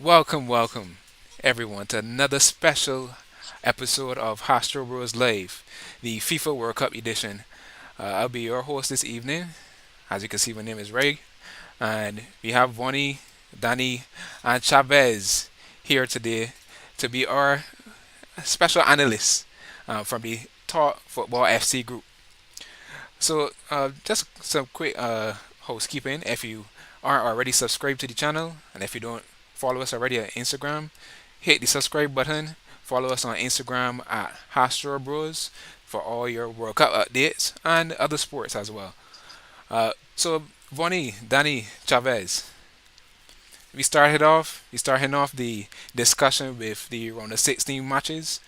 Welcome, everyone, to another special episode of Hostile Bros Live, the FIFA World Cup edition. I'll be your host this evening. As you can see, my name is Ray, and we have Vone, Danny, and Chavez here today to be our special analysts from the Talk Football FC group. Just some quick housekeeping. If you aren't already subscribed to the channel, and if you don't follow us already on Instagram, hit the subscribe button. Follow us on Instagram at Hastro Bros for all your World Cup updates and other sports as well. Vonnie, Danny, Chavez, we starting off the discussion with the round of 16 matches.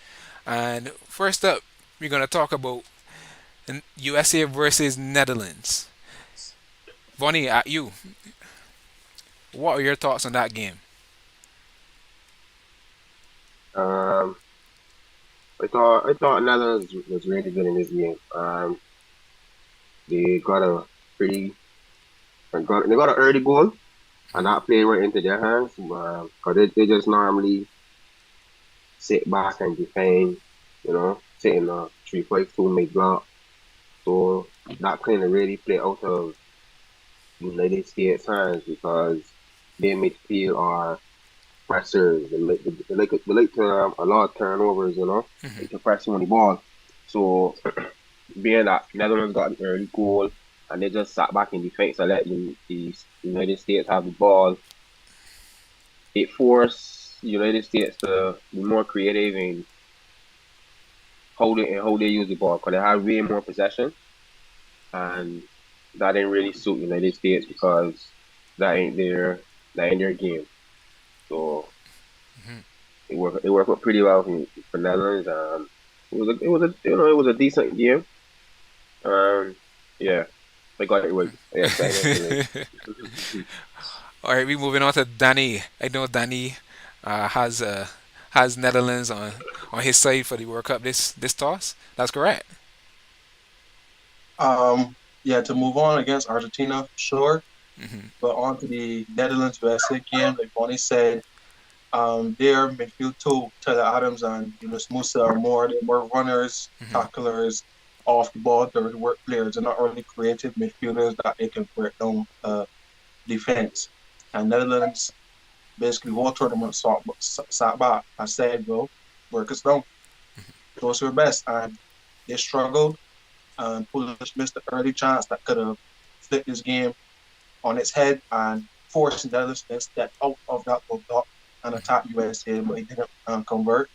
And first up, we're gonna talk about USA versus Netherlands. Vonnie, at you. What are your thoughts on that game? Um, I thought Netherlands was really good in this game. They got a pretty they got an early goal, and that play went into their hands. Cause they just normally sit back and defend, sit in a 3-5-2 mid block. So that kind of really play out of United States hands because their midfield are pressers. They like to a lot of turnovers, Hmm. like to press on the ball. So being that Netherlands got an early goal and they just sat back in defense and let the United States have the ball, it forced the United States to be more creative in how they use the ball because they have way more possession, and that didn't really suit United States because that ain't their game. So it worked out pretty well for Netherlands. It was a decent game. Um, yeah, I got it right. Yes, I got it right. All right, we moving on to Danny. I know Danny has Netherlands on his side for the World Cup this toss. That's correct. Yeah, to move on against Argentina, sure. Hmm. But on to the Netherlands USA game, like Bonnie said, their midfield too, Taylor Adams and Yunus Musa are more runners, Hmm. tacklers, off the ball, dirty work players. They're not really creative midfielders that they can break down defense. And Netherlands basically whole tournament sat back and said, "Well, work us down, show us your best." And they struggled, and Pulis missed the early chance that could have flipped this game on its head and forced the Netherlands to step out of that low block and attack USA, but he didn't convert.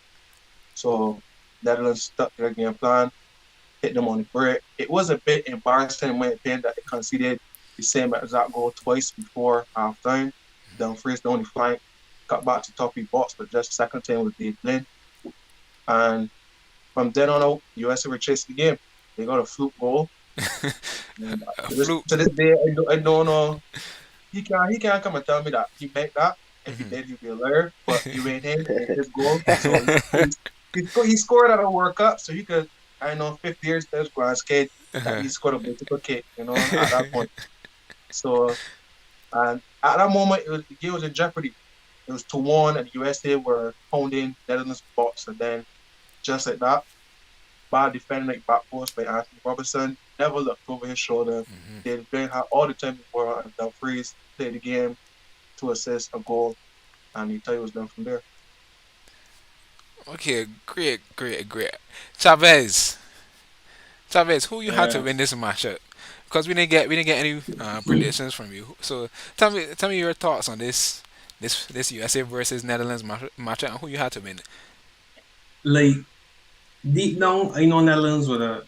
So Netherlands stuck to their game plan, hit them on the break. It was a bit embarrassing in my opinion that they conceded the same exact goal twice before halftime. Dumfries, the only flank, cut back to Toppy box, but just second time was the blend. And from then on out, USA were chasing the game. They got a fluke goal. And A to this, fluke. to this day, I don't know. He can't come and tell me that he meant that. If he Hmm. did, he'd be a liar. But you ain't him. It's his goal. So he scored at a World Cup. So you could, I know, 50 years there's grand kid that Uh-huh. he scored a beautiful kick. At that point. So and at that moment, the game was in jeopardy. It was 2-1, and the USA were holding Netherlands box, and then just like that, bad defending like back post by Anthony Robertson. Never looked over his shoulder. They didn't have all the time in the world, and Dumfries played the game to assist a goal, and you tell you was done from there. Okay, great. Chavez, Chavez, who you had to Yeah. win this matchup? Because we didn't get any predictions from you. So tell me your thoughts on this USA versus Netherlands matchup and who you had to win. Like deep down, I know Netherlands would have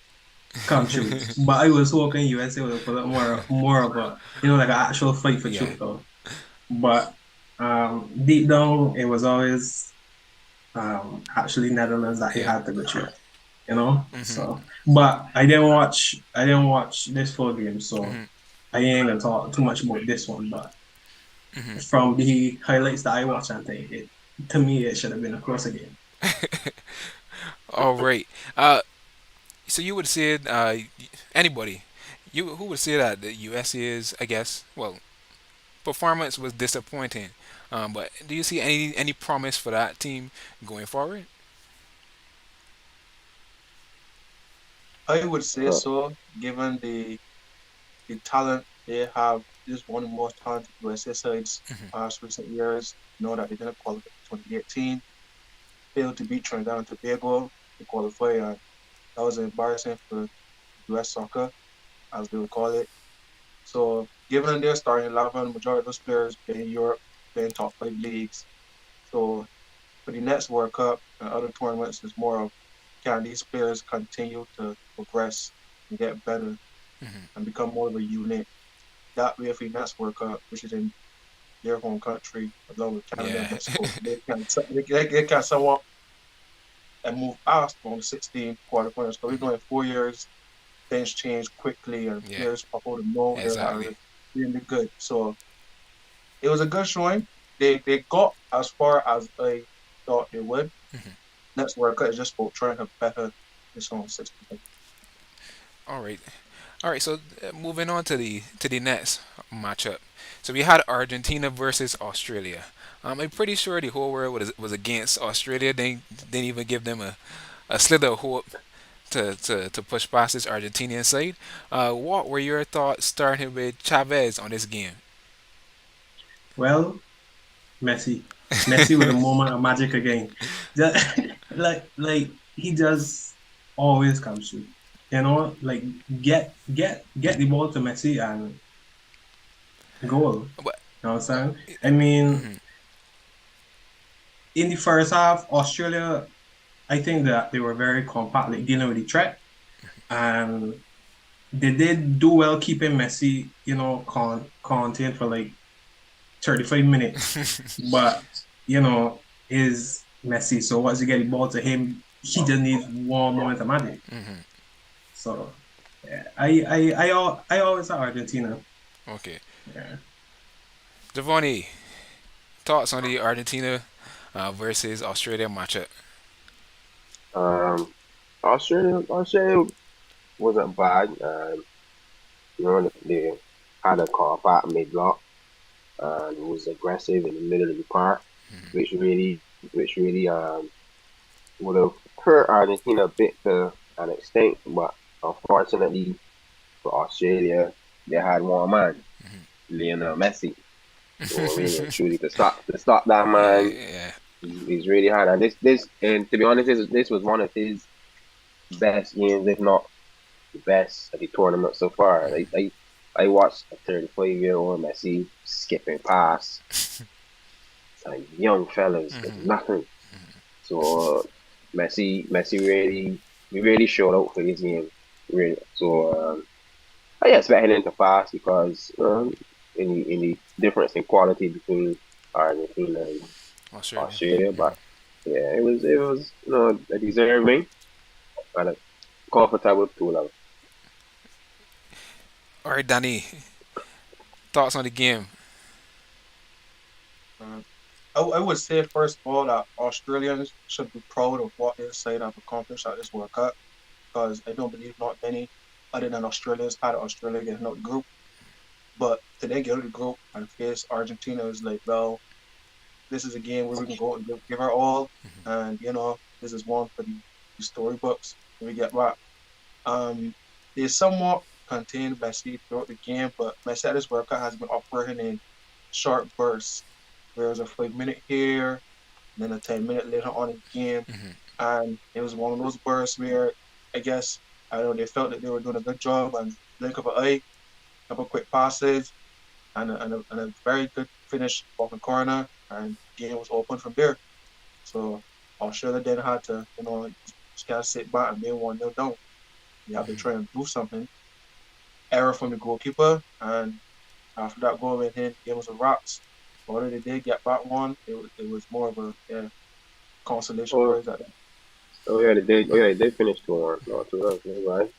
come through, but I was hoping USA would have put up more of a like an actual fight for Yeah. truth though. But deep down, it was always actually Netherlands that he Yeah. had to go through. You know, Hmm. so but I didn't watch this full game, so Hmm. I ain't gonna talk too much about this one. But Hmm. from the highlights that I watched, I think it to me it should have been a closer game. All right. So you would say anybody, you who would say that the USA's, I guess, well, performance was disappointing But do you see any promise for that team going forward? I would say Uh, so, given the talent they have. This is one of the most talented USA sides past recent years. You know that they didn't qualify for 2018, failed to beat Trinidad and Tobago to qualify, and that was embarrassing for US soccer, as they would call it. So, given their starting 11, majority of those players play in Europe, play in top five leagues. So, for the next World Cup and other tournaments, it's more of can these players continue to progress and get better and become more of a unit. That way, for the next World Cup, which is in their home country, along with Canada and Yeah, Mexico, they can somewhat and move past on the 16 quarterfinals. So we know in 4 years, things change quickly and yeah, players pop out of nowhere that are exactly. really good. So it was a good showing. They got as far as I thought they would. Next World Cup is just about trying to better this own system. All right. All right, so moving on to the next matchup. So we had Argentina versus Australia. I'm pretty sure the whole world was against Australia. They didn't even give them a slither of hope to push past this Argentinian side. What were your thoughts starting with Chavez on this game? Well, Messi. Messi with a moment of magic again. Just, like he just always comes through. Like get the ball to Messi and goal. But You know what I'm saying? I mean, in the first half, Australia, I think that they were very compactly dealing with the threat, and they did do well keeping Messi, contained for like 35 minutes. But is Messi. So once you get the ball to him, he just needs one moment of magic. So yeah, I always have Argentina. okay, Yeah. Giovanni, thoughts on the Argentina versus Australia matchup? um, Australia wasn't bad. They had a car back mid block and was aggressive in the middle of the park, which really would have hurt Argentina a bit to an extent, but unfortunately for Australia, they had one man, Lionel Messi. So really and truly to stop that Yeah, man yeah. is really hard. And this and to be honest, this was one of his best games, if not the best of the tournament so far. I watched a 35-year-old Messi skipping past like young fellas with nothing. So Messi really he really showed out for this game. Really. So I expect him to pass because in the difference in quality between Argentina and Australia. Australia, but yeah, it was a deserving and a comfortable 2-0. All right, Danny, thoughts on the game? Uh, I would say, first of all, that Australians should be proud of what their side have accomplished at this World Cup because I don't believe not many other than Australians had Australia getting out the group. But today, get out of the group and face Argentina is like, well, this is a game where we can go and give our all. And, this is one for the storybooks when we get back. Um, they somewhat contained Messi throughout the game, but Messi at this World Cup has been operating in short bursts. Where it was a 5 minute here, and then a 10 minute later on in the game. And it was one of those bursts where I guess I don't know they felt that they were doing a good job and blink of an eye, couple quick passes and a very good finish off the corner and the game was open from there. So Australia then had to, just gotta sit back and being 1-0 down. You have to try and do something. Error from the goalkeeper and after that goal went in, the game was a wraps. Although they did get back one, it was more of a consolation Oh, prize at that. they did finish 2-1, no 2-0, right?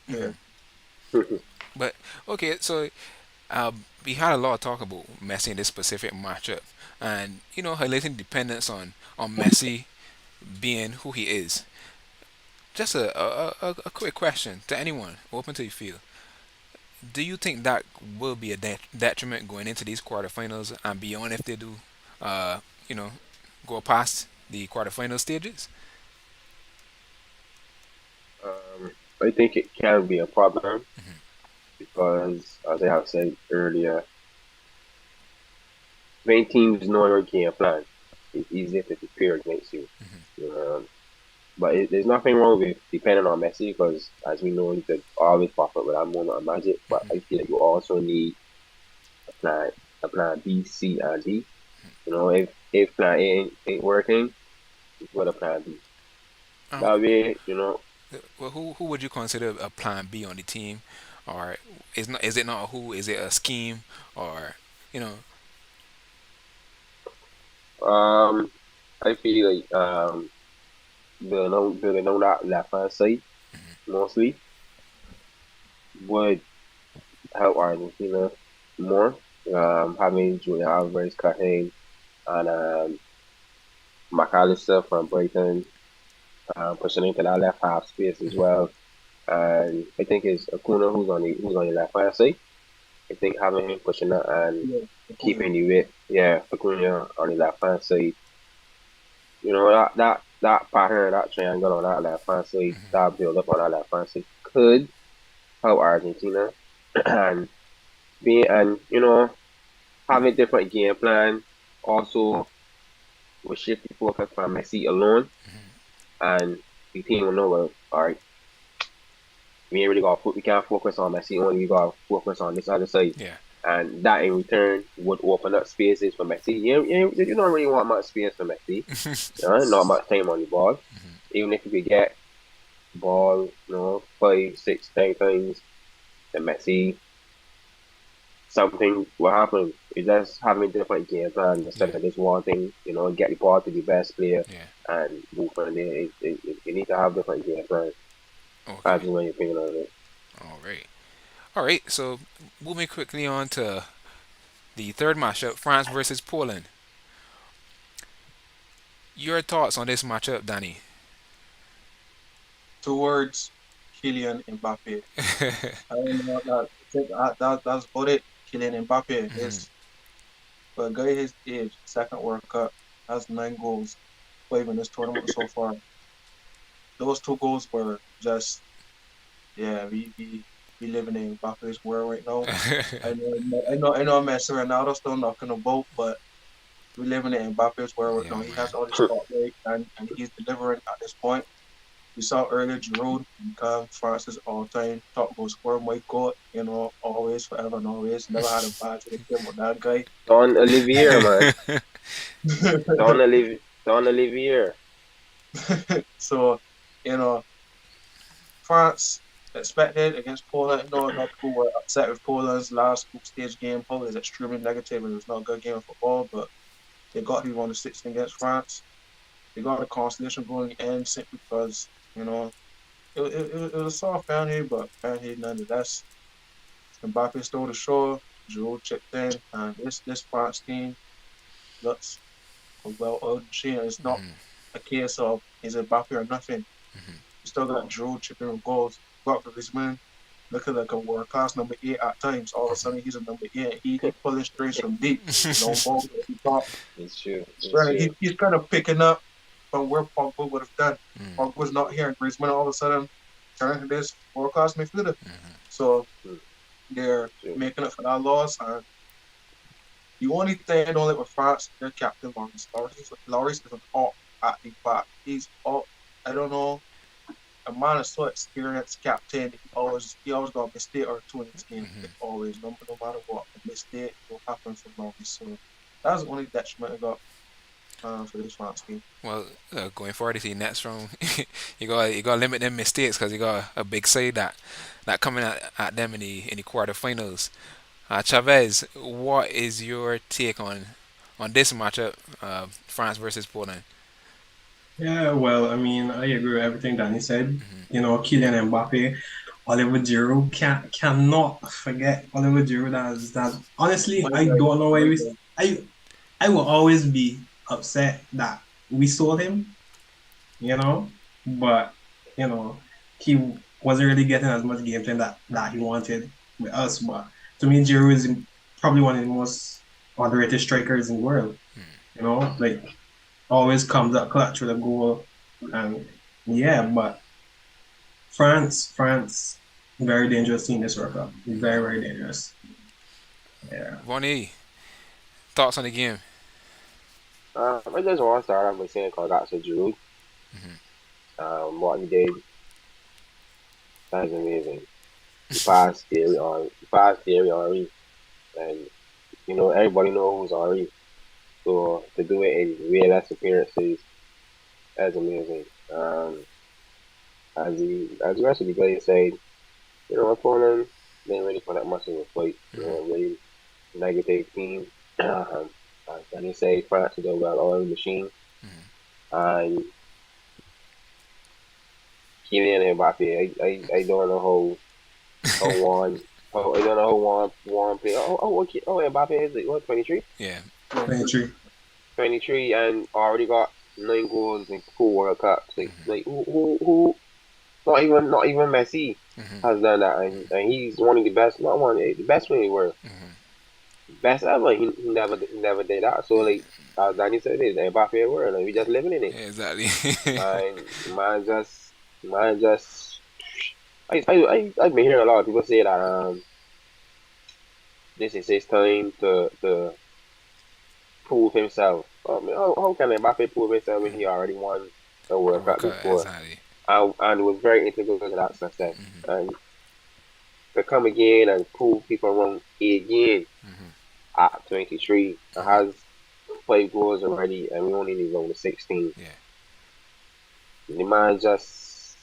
Yeah. But okay, so we had a lot of talk about Messi in this specific matchup, and highlighting dependence on Messi being who he is. Just a quick question to anyone, open to your field. Do you think that will be a detriment going into these quarterfinals and beyond if they do? uh, you know, go past the quarterfinal stages? I think it can be a problem because, as I have said earlier, when teams know your game plan, it's easier to prepare against you. Um, but there's nothing wrong with depending on Messi because, as we know, he could always pop up with that moment of magic. But I feel like you also need a plan, a plan B, C, and D. If plan A ain't working, you got a plan B. Um, That way, well, who would you consider a plan B on the team, or is it not a who? Is it a scheme, or you know? um, I feel like building on that left hand side mostly would help Argentina more. Having Julian Alvarez cutting and McAllister from Brighton pushing into that left half space as well. And I think it's Acuna who's on the left hand side. I think having him pushing that and Yeah, keeping Acuna. the weight, yeah, Acuna on the left hand side. That pattern, that triangle on that left hand side, that build up on that left hand side could help Argentina and having different game plan also will shift the focus from Messi alone and the team will know, well, all right, we ain't really we can't focus on Messi only, we gotta focus on this other side. Yeah. And that in return would open up spaces for Messi. You don't really want much space for Messi. Not much time on the ball. Even if you could get ball, 5, 6, 10 times, then Messi, something will happen. It's just having different game plans Yeah. instead of just wanting, get the ball to the best player Yeah. and move from there. You need to have different game plans. Okay. That's my opinion on it. All right. All right. So moving quickly on to the third matchup, France versus Poland. Your thoughts on this matchup, Danny? Towards Kylian Mbappe. I don't know that. I think that's about it. Kylian Mbappe is for a guy his age, second World Cup, has 9 goals, 5 in this tournament so far. Those 2 goals were just, yeah, we living in Mbappe's world right now. I know Messi Ronaldo still knocking the boat, but we living in Mbappe's world right Yeah, now. He man. has all the spotlight and he's delivering at this point. We saw earlier Giroud become France's all-time top goal scorer, Mike Goat, always, forever and always. Never had a bad relationship with that guy. Don Olivier, man. Don Olivier. So, you know, France expected against Poland. No, not people were upset with Poland's last group stage game. Poland is extremely negative and it was not a good game of football, but they got to 1-16 against France. They got a consolation going in simply because, it was a soft Fahrenheit, but Fahrenheit nonetheless. Mbappe stole the show, Giroud chipped in, and this France team looks a well-oiled machine. It's not a case of is it Mbappe or nothing. You still got Giroud chipping in goals. Got Griezmann looking like a world-class number 8 at times. All of a sudden, he's a number 8. He pulling straight from deep. No ball at the top. It's true. He's kind of picking up from where Pogba would have done. Pogba's not here, and Griezmann all of a sudden turning to this world-class midfielder. So they're making up for that loss. And the only thing I don't like with France, their captain Lloris. Lloris is an up at the back. He's up. I don't know. A man is so experienced captain. He always got a mistake or two in his game. Always, no matter what, a mistake will happen for Lloris. So that's the only detriment I got for this France team. Well, going forward, if he nets from, you got to limit them mistakes because you got a big side that coming at them in the quarterfinals. Chavez, what is your take on this matchup, France versus Poland? Yeah, well, I mean, I agree with everything Danny said. Kylian Mbappe, Oliver Giroud cannot forget Oliver Giroud. That honestly, My I guy, don't know why my we. guy. I will always be upset that we sold him. But he wasn't really getting as much game time that he wanted with us. But to me, Giroud is probably one of the most underrated strikers in the world. like always comes up clutch with a goal. And yeah, but France, very dangerous team this World Cup. Very, very dangerous. Yeah. Vone, thoughts on the game? I just want to start off by saying congrats to Giroud. What he did, that's amazing. He passed Thierry Henry, and everybody knows who's Henry. So to do it in real life appearances, that's amazing. As the rest of the guys said, opponent didn't really put that much of a fight. Really negative team. As they say, France is a well-oiled machine, and Kylian Mbappe. I don't know how one. I don't know how one play. Okay. Mbappe is like, what, 23? Yeah. 23. 23 and already got 9 goals in 4 World Cups. Like who not even Messi has done that, and he's one of the best, not one, the best player in the world, best ever. He never did that. So like as Danny said, it's Mbappe world, and we just living in it. Yeah, exactly. And man just, I've been hearing a lot of people say that this is his time to prove himself. I mean, how can Mbappe prove himself when he already won the World Cup before? Exactly. And was very integral to that success. And to come again and prove people wrong again at 23 and has 5 goals already, and we only need on the 16. Yeah. The man just,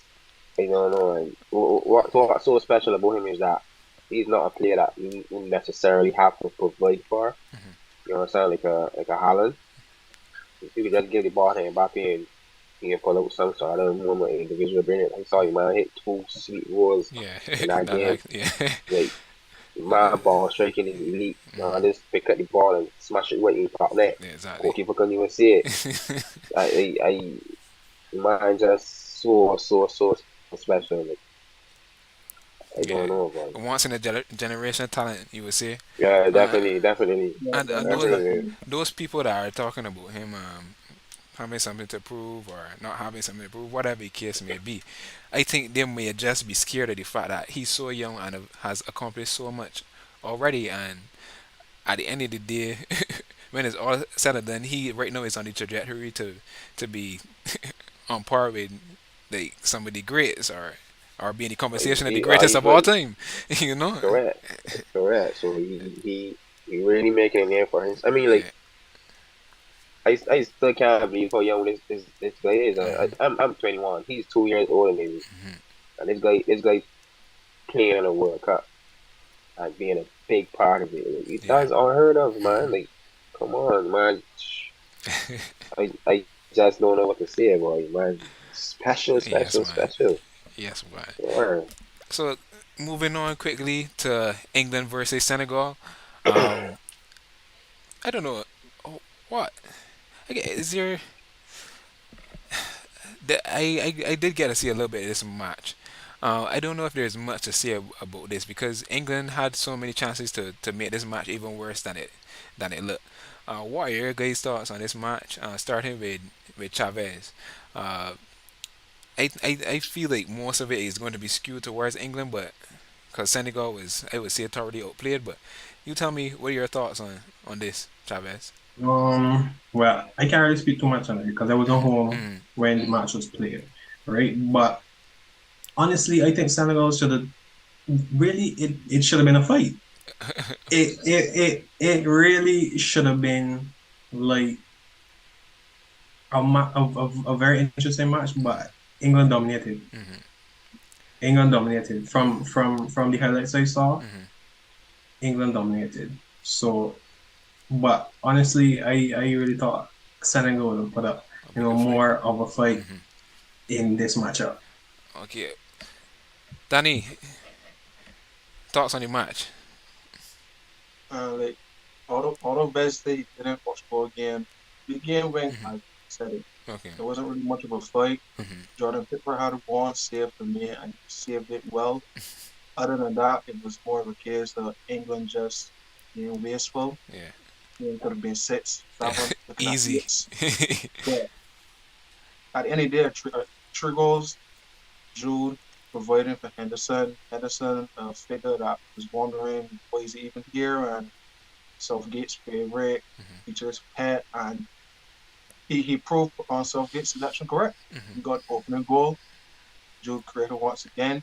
I don't know. And what's so special about him is that he's not a player that you necessarily have to provide for. You know what I'm saying? Like a Haaland. You could just give the ball to Mbappe and he can pull out some sort of moment in individual brilliant. I saw you, man, hit 2 sweet goals Yeah. in that game. Yeah. Like, my ball striking is elite. Just pick up the ball and smash it right in the top net. Yeah, exactly. Goalkeeper couldn't even see it. I man, just so special. Like, I Yeah. don't know about it. Once in a generation talent, you would say. Yeah, Uh, definitely. Yeah, and Definitely. those people that are talking about him having something to prove or not having something to prove, whatever the case may be, I think they may just be scared of the fact that he's so young and has accomplished so much already. And at the end of the day, when it's all said and done, he right now is on the trajectory to be on par with like some of the greats or be in the conversation of the greatest of all Even time. correct. Correct. So he really making a name for him. I mean, like, Yeah. I still can't believe how young this guy is. Mhm. I'm 21. He's 2 years older than me, and this guy playing in a World Cup and being a big part of it. Like, Yeah. that's unheard of, man. Like, come on, man. I just don't know what to say about it, man. Special, Yes, special, man. special. Yes, man. Yeah. So moving on quickly to England versus Senegal. Um, I don't know. Oh, what? Okay, is there? I did get to see a little bit of this match. I don't know if there's much to say about this because England had so many chances to make this match even worse than it looked. What are your guys' thoughts on this match? Starting with Chavez. Uh, I feel like most of it is going to be skewed towards England, but because Senegal was, I would say, thoroughly outplayed. But you tell me, what are your thoughts on this, Chavez? well, I can't really speak too much on it because I wasn't home Mm, when the match was played, right? But honestly, I think Senegal should have really it should have been a fight. It really should have been like a very interesting match, but England dominated. England dominated from the highlights I saw. England dominated. So, but honestly, I really thought Senegal would put up a bigger fight. more of a fight in this matchup. Okay, Danny, thoughts on the match? Like out of best they didn't watch the game. The game went as said it. Okay. There wasn't really much of a fight. Hmm. Jordan Pickford had a ball saved for me and saved it well. Other than that, it was more of a case of England just being wasteful. Yeah. It could have been 6, 7, looking at Easy. 8s. But at the end of the day, 3 goals, Jude providing for Henderson. Henderson, a figure that was wondering why he's even here, and Southgate's favorite, features pet, and he proved on Southgate's selection correct. He got opening goal. Jude created once again,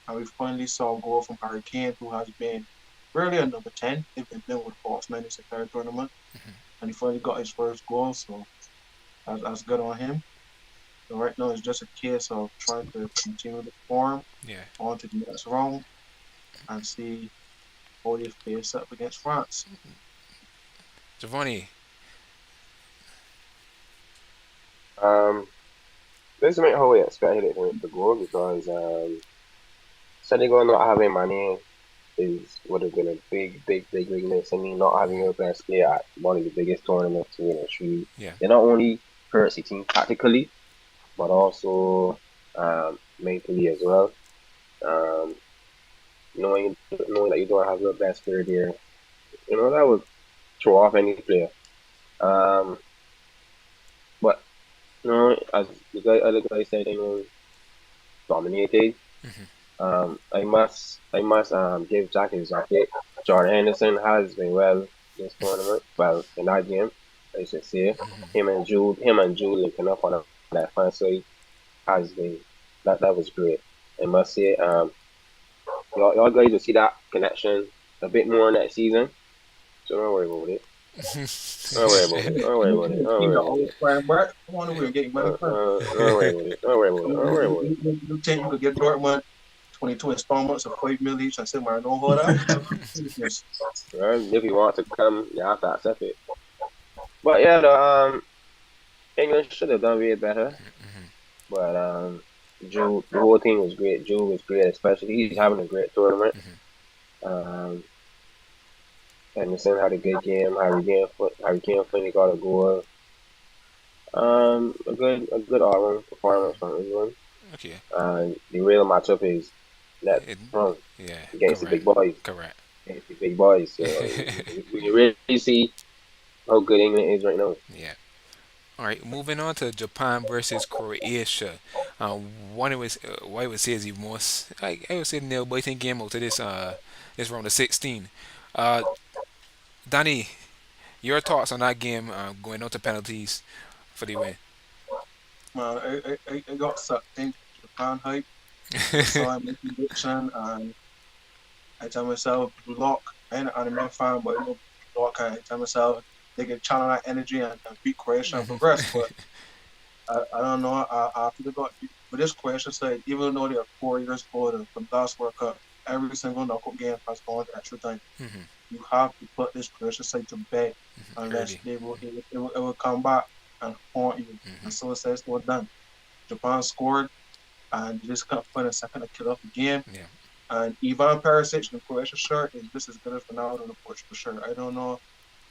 and we finally saw a goal from Harry Kane, who has been really a number 10. They've been with Portsmouth this entire tournament, and he finally got his first goal, so that's good on him. So right now, it's just a case of trying to continue the form Yeah. on to the next round and see how they face up against France. Giovanni. This might how we expected it to go because Senegal not having money would have been a big weakness. I mean, not having your best player at one of the biggest tournaments in history. Yeah. They're not only hurt the team tactically, but also mentally as well. Um, knowing that you don't have your best player there, that would throw off any player. Um, but as other guy said, dominated. I must give Jack his jacket. Jordan Henderson has been well this tournament. Well, in that game, I should say. Him and Jude linking up on that front side has been that was great. I must say, y'all guys will see that connection a bit more next season. So don't worry about it. Don't worry about it. Don't worry about it. Don't worry about it. I wonder we're getting money Don't from. worry about it. Don't worry about it. Don't worry about it. You think you could get Dortmund 22 installments of 5 million each and say, "I know how that." If you want to come, you have to accept it. But yeah, England should have done way better. But Jude, the whole team was great. Jude was great, especially he's having a great tournament. Um, Henderson had a good game. Harry Kane finally got a goal. A good all-round performance from England. Okay. The real matchup is that It, front yeah. against the big boys. Correct. Against the big boys. So we really see how good England is right now. Yeah. All right, moving on to Japan versus Croatia. One was what I would say is the most I would say nail biting game out of this round of 16. Uh, Danny, your thoughts on that game going out to penalties for the win? Man, I got sucked into Japan hype. I saw him making prediction, and I tell myself, block. I ain't an anime fan, but I know block. I tell myself they can channel that energy and beat Croatia and progress. But I don't know. After they got with this Croatia side, even though they are 4 years older from last World Cup, every single knockout game has gone to extra time. You have to put this Croatia side to bed unless Early. it will come back and haunt you. And so it says so done. Japan scored, and they just couldn't find a second to kill off the game. Yeah. And Ivan Perisic in the Croatia shirt is just as good as Ronaldo in the Portugal shirt. I don't know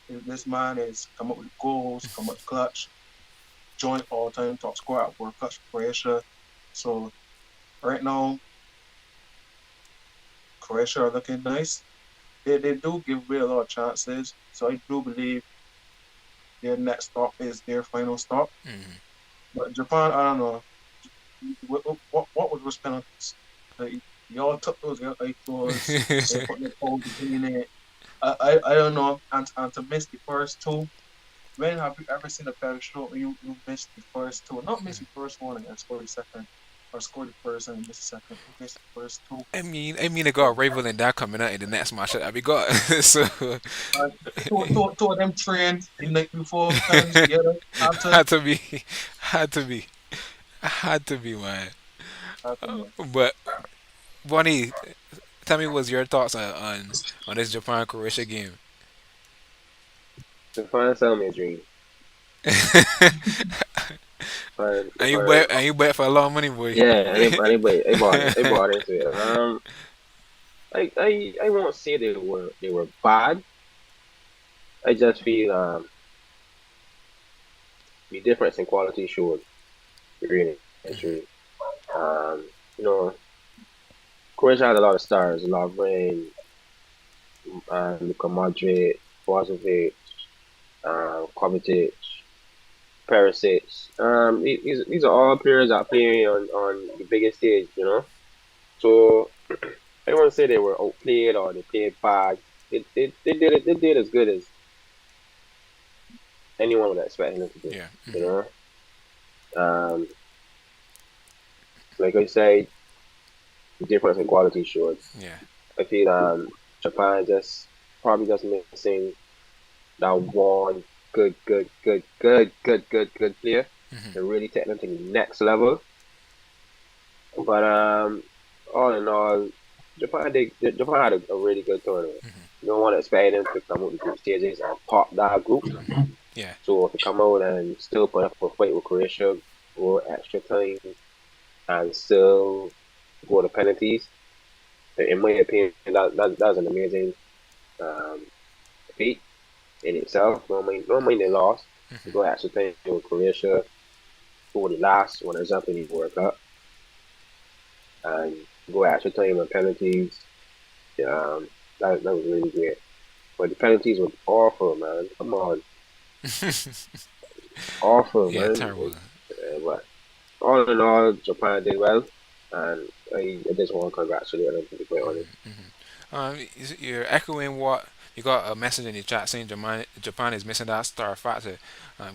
if this man is come up with goals, come up clutch, joint all-time top scorer at World Cup for Croatia. So right now, Croatia are looking nice. They do give away a lot of chances. So I do believe their next stop is their final stop. But Japan, I don't know. What was those penalties? Like, y'all took those like those. They put their toes in it. I don't know. And to miss the first two. When have you ever seen a better show when you missed the first two? Not miss the first one and score the second, or score the first and miss the second. You miss the first two. I mean, they got a rival in that coming out in the next match that we got. So Two of them trained the night before playing together. had to be, had to be, had to be, man. But Bonnie, tell me what's your thoughts on this Japan Croatia game? The final sell is dream. Fine, And fine. you bet for a lot of money, boy. Yeah, I bought into it. I won't say they were bad. I just feel the difference in quality showed really actually. Um, you know, Croatia had a lot of stars, a lot of rain, Luka Modric, Brozovic, Kovacic, Perisic. These are all players that play on the biggest stage, you know. So I won't say they were outplayed or they played bad. They did as good as anyone would expect them to do, Yeah. you know. Um, like I said, the difference in quality showed. Yeah. I feel Japan just probably just missing that one good player Hmm. to really take them to the next level. But all in all, Japan had a really good tournament. Hmm. You don't want to expect them to come out the group stages and pop that group. Yeah. So if they come out and still put up a fight with Croatia, go extra time, and still go to penalties, in my opinion, that's an amazing um, feat in itself. Don't mind they lost. They go extra time with Croatia, who were the last runners up in the World Cup, and go extra time with penalties. Um, that was really great. But the penalties were awful, man. Come on, awful, Yeah. man. Terrible. But all in all, Japan did well, and I just want to congratulate them to be quite honest. You're echoing what you got a message in the chat saying Japan is missing that star factor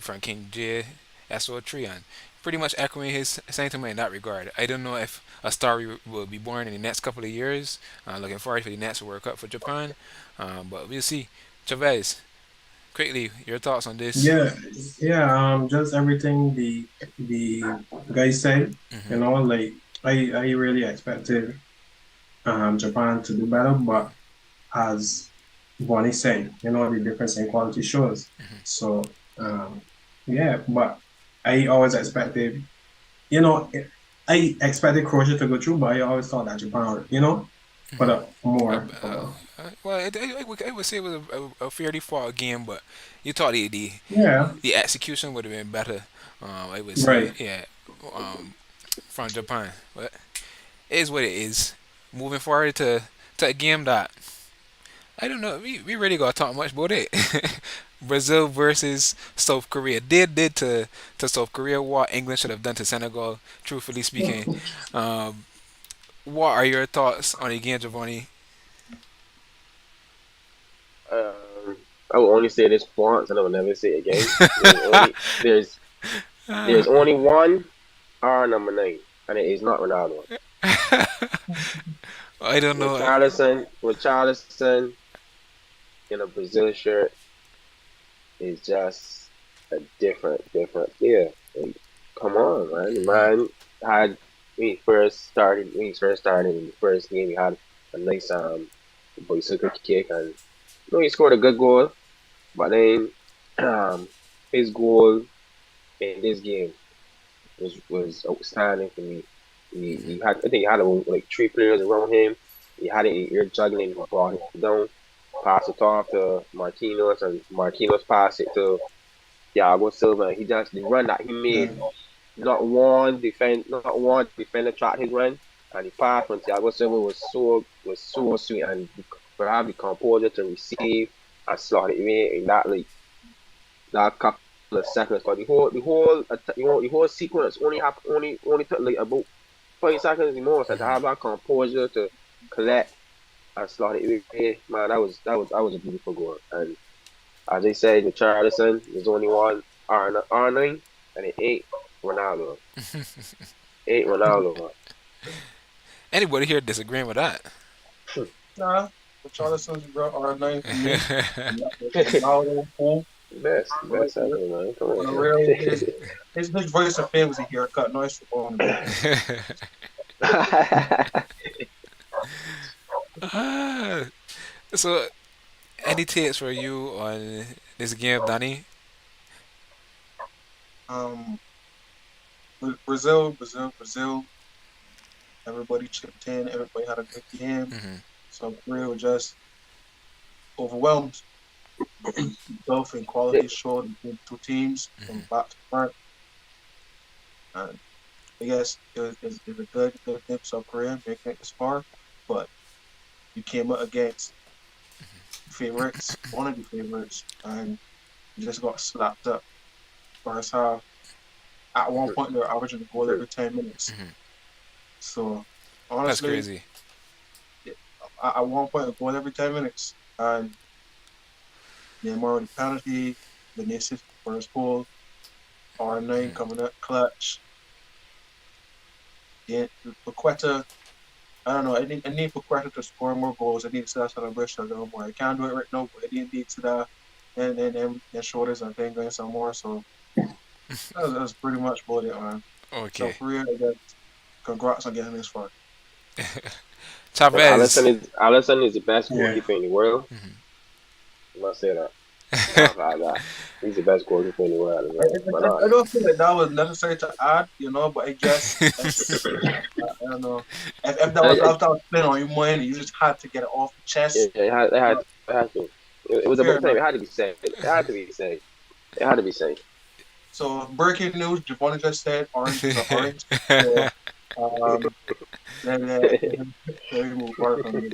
from King J SO3 and pretty much echoing his sentiment in that regard. I don't know if a star will be born in the next couple of years. Looking forward to the next World Cup for Japan, but we'll see. Chavez, quickly, your thoughts on this? Yeah, yeah. Just everything the guy said. Hmm. Like I really expected Japan to do better, but as Vone said, the difference in quality shows. So yeah, but I always expected, you know, I expected Croatia to go through, but I always thought that Japan, put up Uh, more. uh, well, I would say it was a fairly fought game, but you thought Yeah, the execution would have been better. I would say, right. yeah, um, from Japan. But it is what it is. Moving forward to a game that I don't know. We really got to talk much about it. Brazil versus South Korea. They did to South Korea what England should have done to Senegal. Truthfully speaking, um, what are your thoughts on the game, Giovanni? I will only say this once, and I will never say it again. There's only one R number 9, and it is not Ronaldo. I don't know. With Charleston in a Brazil shirt is just a different player. Like, come on, man. The man had when he first started in the first game, he had a nice bicycle kick, and he scored a good goal. But then um, his goal in this game was outstanding for me. I think he had like 3 players around him. He had it. You're juggling. He brought it down, pass it off to Marquinhos, and Marquinhos passed it to Thiago Silva. He just the run that he made. Not one defender tracked his run, and the pass from Thiago Silva was so sweet, and for have the composure to receive and slot it in that like that couple of seconds. But the whole sequence only took like about 5 seconds more. So to have that composure to collect and slot it in, man, that was a beautiful goal. And as I said, with Charlison, there's only one R9, and it ain't Ronaldo. Ain't Ronaldo. Anybody here disagreeing with that? Nah, Richarlison's real R9 for me. Ronaldo, cool. Best ever, man. Come On on, a man. real, his voice and fame was a haircut. Nice for him. Ah, so, any tips for you on this game, Danny? Um, Brazil. Everybody chipped in. Everybody had a good game. Hmm. So Korea was just overwhelmed. Both in quality showed between two teams from back to front. And I guess it was a good thing for South Korea making it this far. But you came up against favorites, one of the favorites, and just got slapped up first half. At one point, they were averaging a goal every 10 minutes. So That's honestly, crazy. at one point, a goal every 10 minutes, and Neymar the penalty, Vinicius first goal, R9 coming up clutch. Yeah, Paqueta, I don't know. I need Paqueta to score more goals. I need to see that celebration a little more. I can't do it right now, but I need to that and shoulders and thing going some more. So that's pretty much about it, man. So Okay. for real, I guess, congrats on getting this far. And Chavez. Allison is the best Yeah. goalkeeper in the world. I must say that. Laugh at that. He's the best goalkeeper in the world, man. But I don't feel like that was necessary to add, but I guess I don't know. If that was I, after I was playing on your mind, you just had to get it off the yeah, chest. it had to. It was Fair about time. enough. It had to be said. It had to be said. It had to be said. So breaking news: Javon just said oranges are orange. So um, let me move forward from here.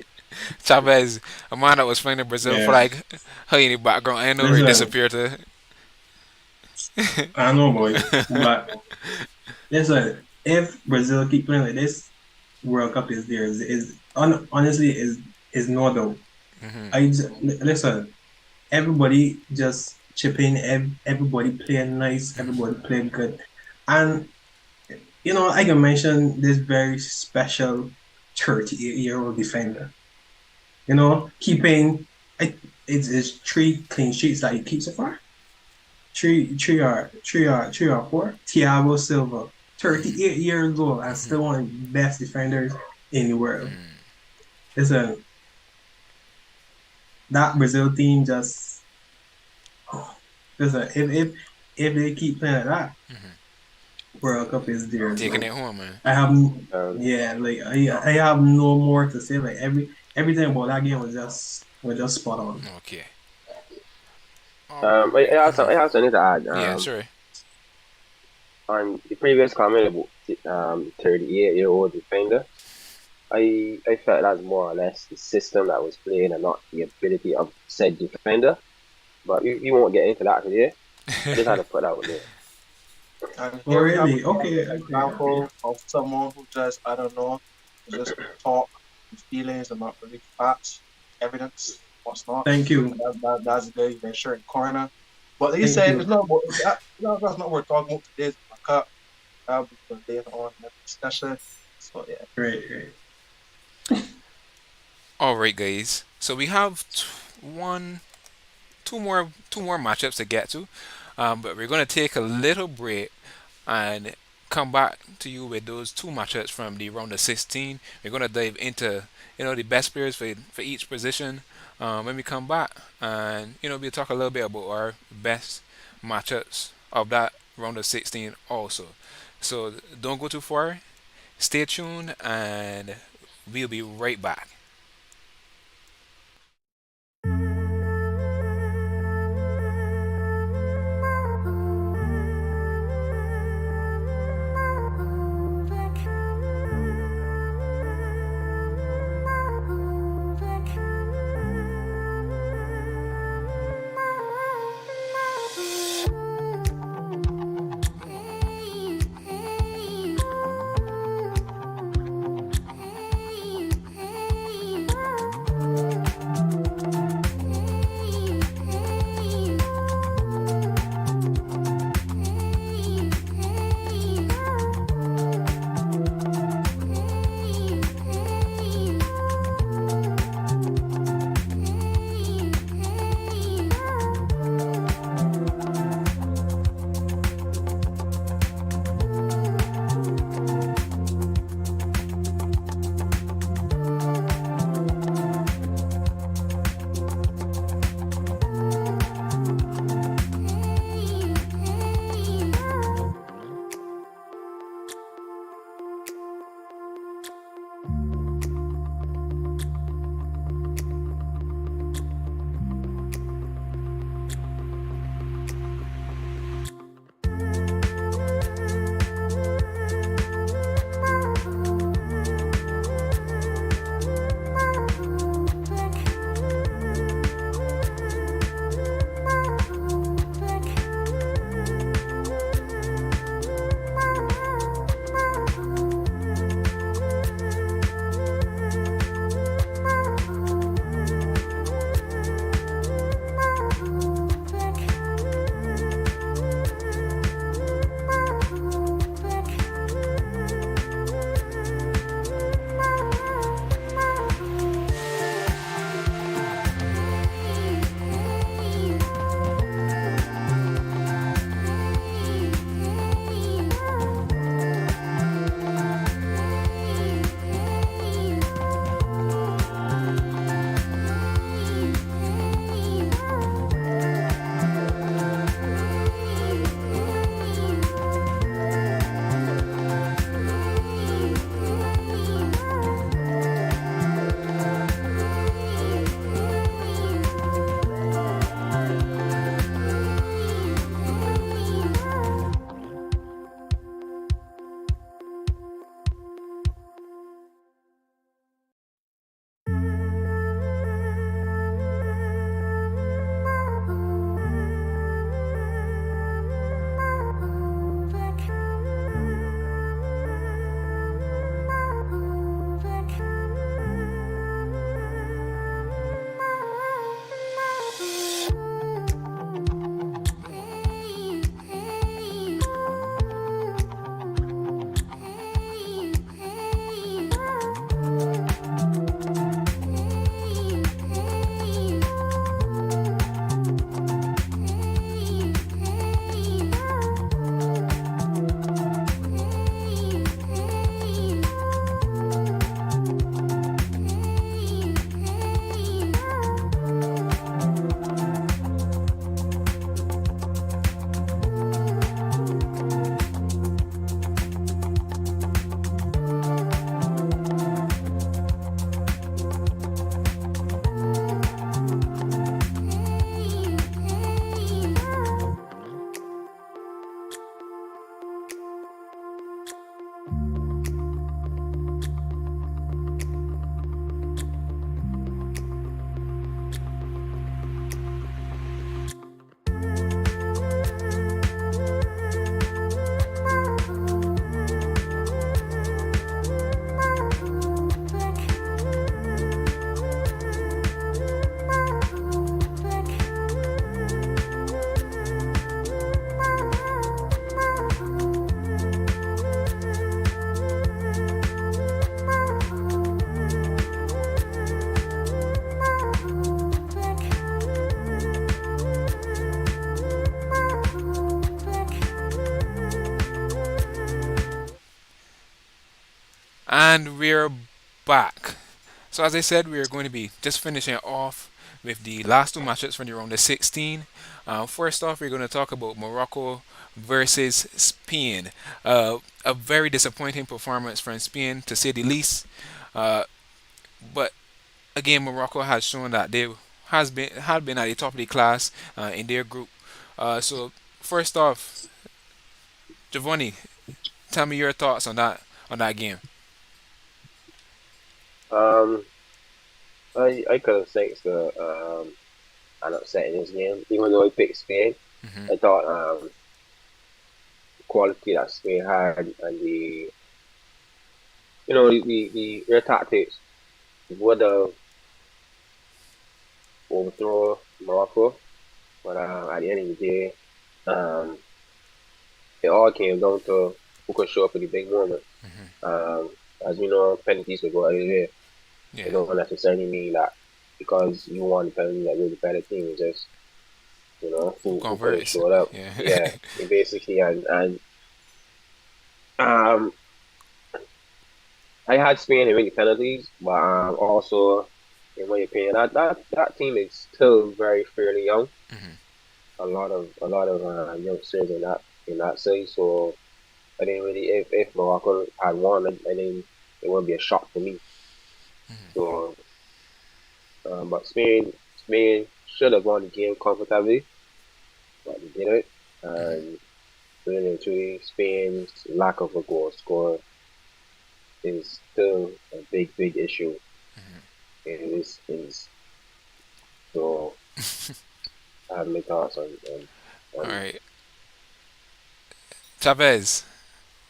Chavez, a man that was playing the Brazil Yeah. flag, hey, in the background, I know where he Listen, disappeared to. I know, boy, but listen, if Brazil keep playing like this, World Cup is there. Honestly is no doubt. Listen. Everybody just chip in. Everybody playing nice. Everybody playing good, and I can mention this very special 38-year-old defender. Keeping it's three clean sheets that he keeps so far. Three or four. Thiago Silva, 38 years old and still one of the best defenders in the world. Listen, that Brazil team just listen. If they keep playing like that, World Cup is theirs. Taking Like it home, man. I have, Um, yeah, like I have no more to say. Like everything about that game was just spot on. Okay. All right. I also need to add. Yeah, sure. On the previous comment about 38-year-old defender, I felt that's more or less the system that was played and not the ability of said defender. But we won't get into that today. I just had to put that out there. And Oh here we have really? Okay, an okay. example of someone who just, I don't know, just talk feelings and not really facts, evidence, what's not. Thank you, That's the guy you've shirt in corner. But like you thank said, you. that's not what we're talking about today. It's my cup. That'll be for later on in the discussion. So yeah. Great, great. All right, guys. So we have two more matchups to get to, but we're gonna take a little break and come back to you with those two matchups from the round of 16. We're gonna dive into the best players for each position when we come back, and we'll talk a little bit about our best matchups of that round of 16 also. So don't go too far. Stay tuned, and we'll be right back. And we're back. So as I said, we are going to be just finishing off with the last two matches from the round of 16. First off, we're going to talk about Morocco versus Spain. A very disappointing performance from Spain, to say the least. Uh, but again, Morocco has shown that they has been had been at the top of the class in their group. So first off, Giovanni, tell me your thoughts on that game. Um, I could have thanks to an upset in this game, even though I picked Spain. Hmm. I thought the quality that Spain had and the their tactics would have overthrown Morocco, but at the end of the day, um, it all came down to who could show up for the big moment. Hmm. Um, as you know, penalties could go either way. It Yeah, don't necessarily mean that because you won the penalty that you're the better team. It's just who who could have converts? showed up. Yeah. Yeah, it basically and um I had Spain in many penalties, but also in my opinion that team is still very fairly young. Hmm. A lot of youngsters in that side. So I didn't really if Morocco had won, I didn't it wouldn't be a shock for me. So but Spain should have won the game comfortably, but they didn't. And really and truly, Spain's lack of a goal score is still a big issue in this is so I have my thoughts All on right, Chavez,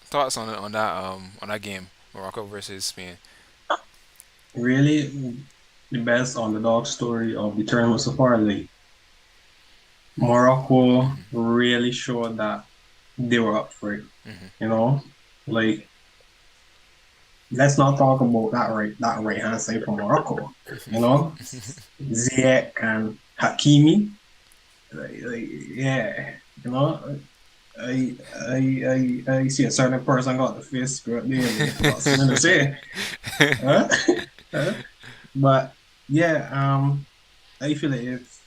thoughts on that game, Morocco versus Spain. Really, the best underdog story of the tournament so far. Like Morocco Hmm. really showed that they were up for it. Hmm. You know, like let's not talk about that right hand side from Morocco. You know, Ziyech and Hakimi. Yeah, you know, I see a certain person got the face screwed there. Like, got something to say, huh? Huh? But yeah, I feel like if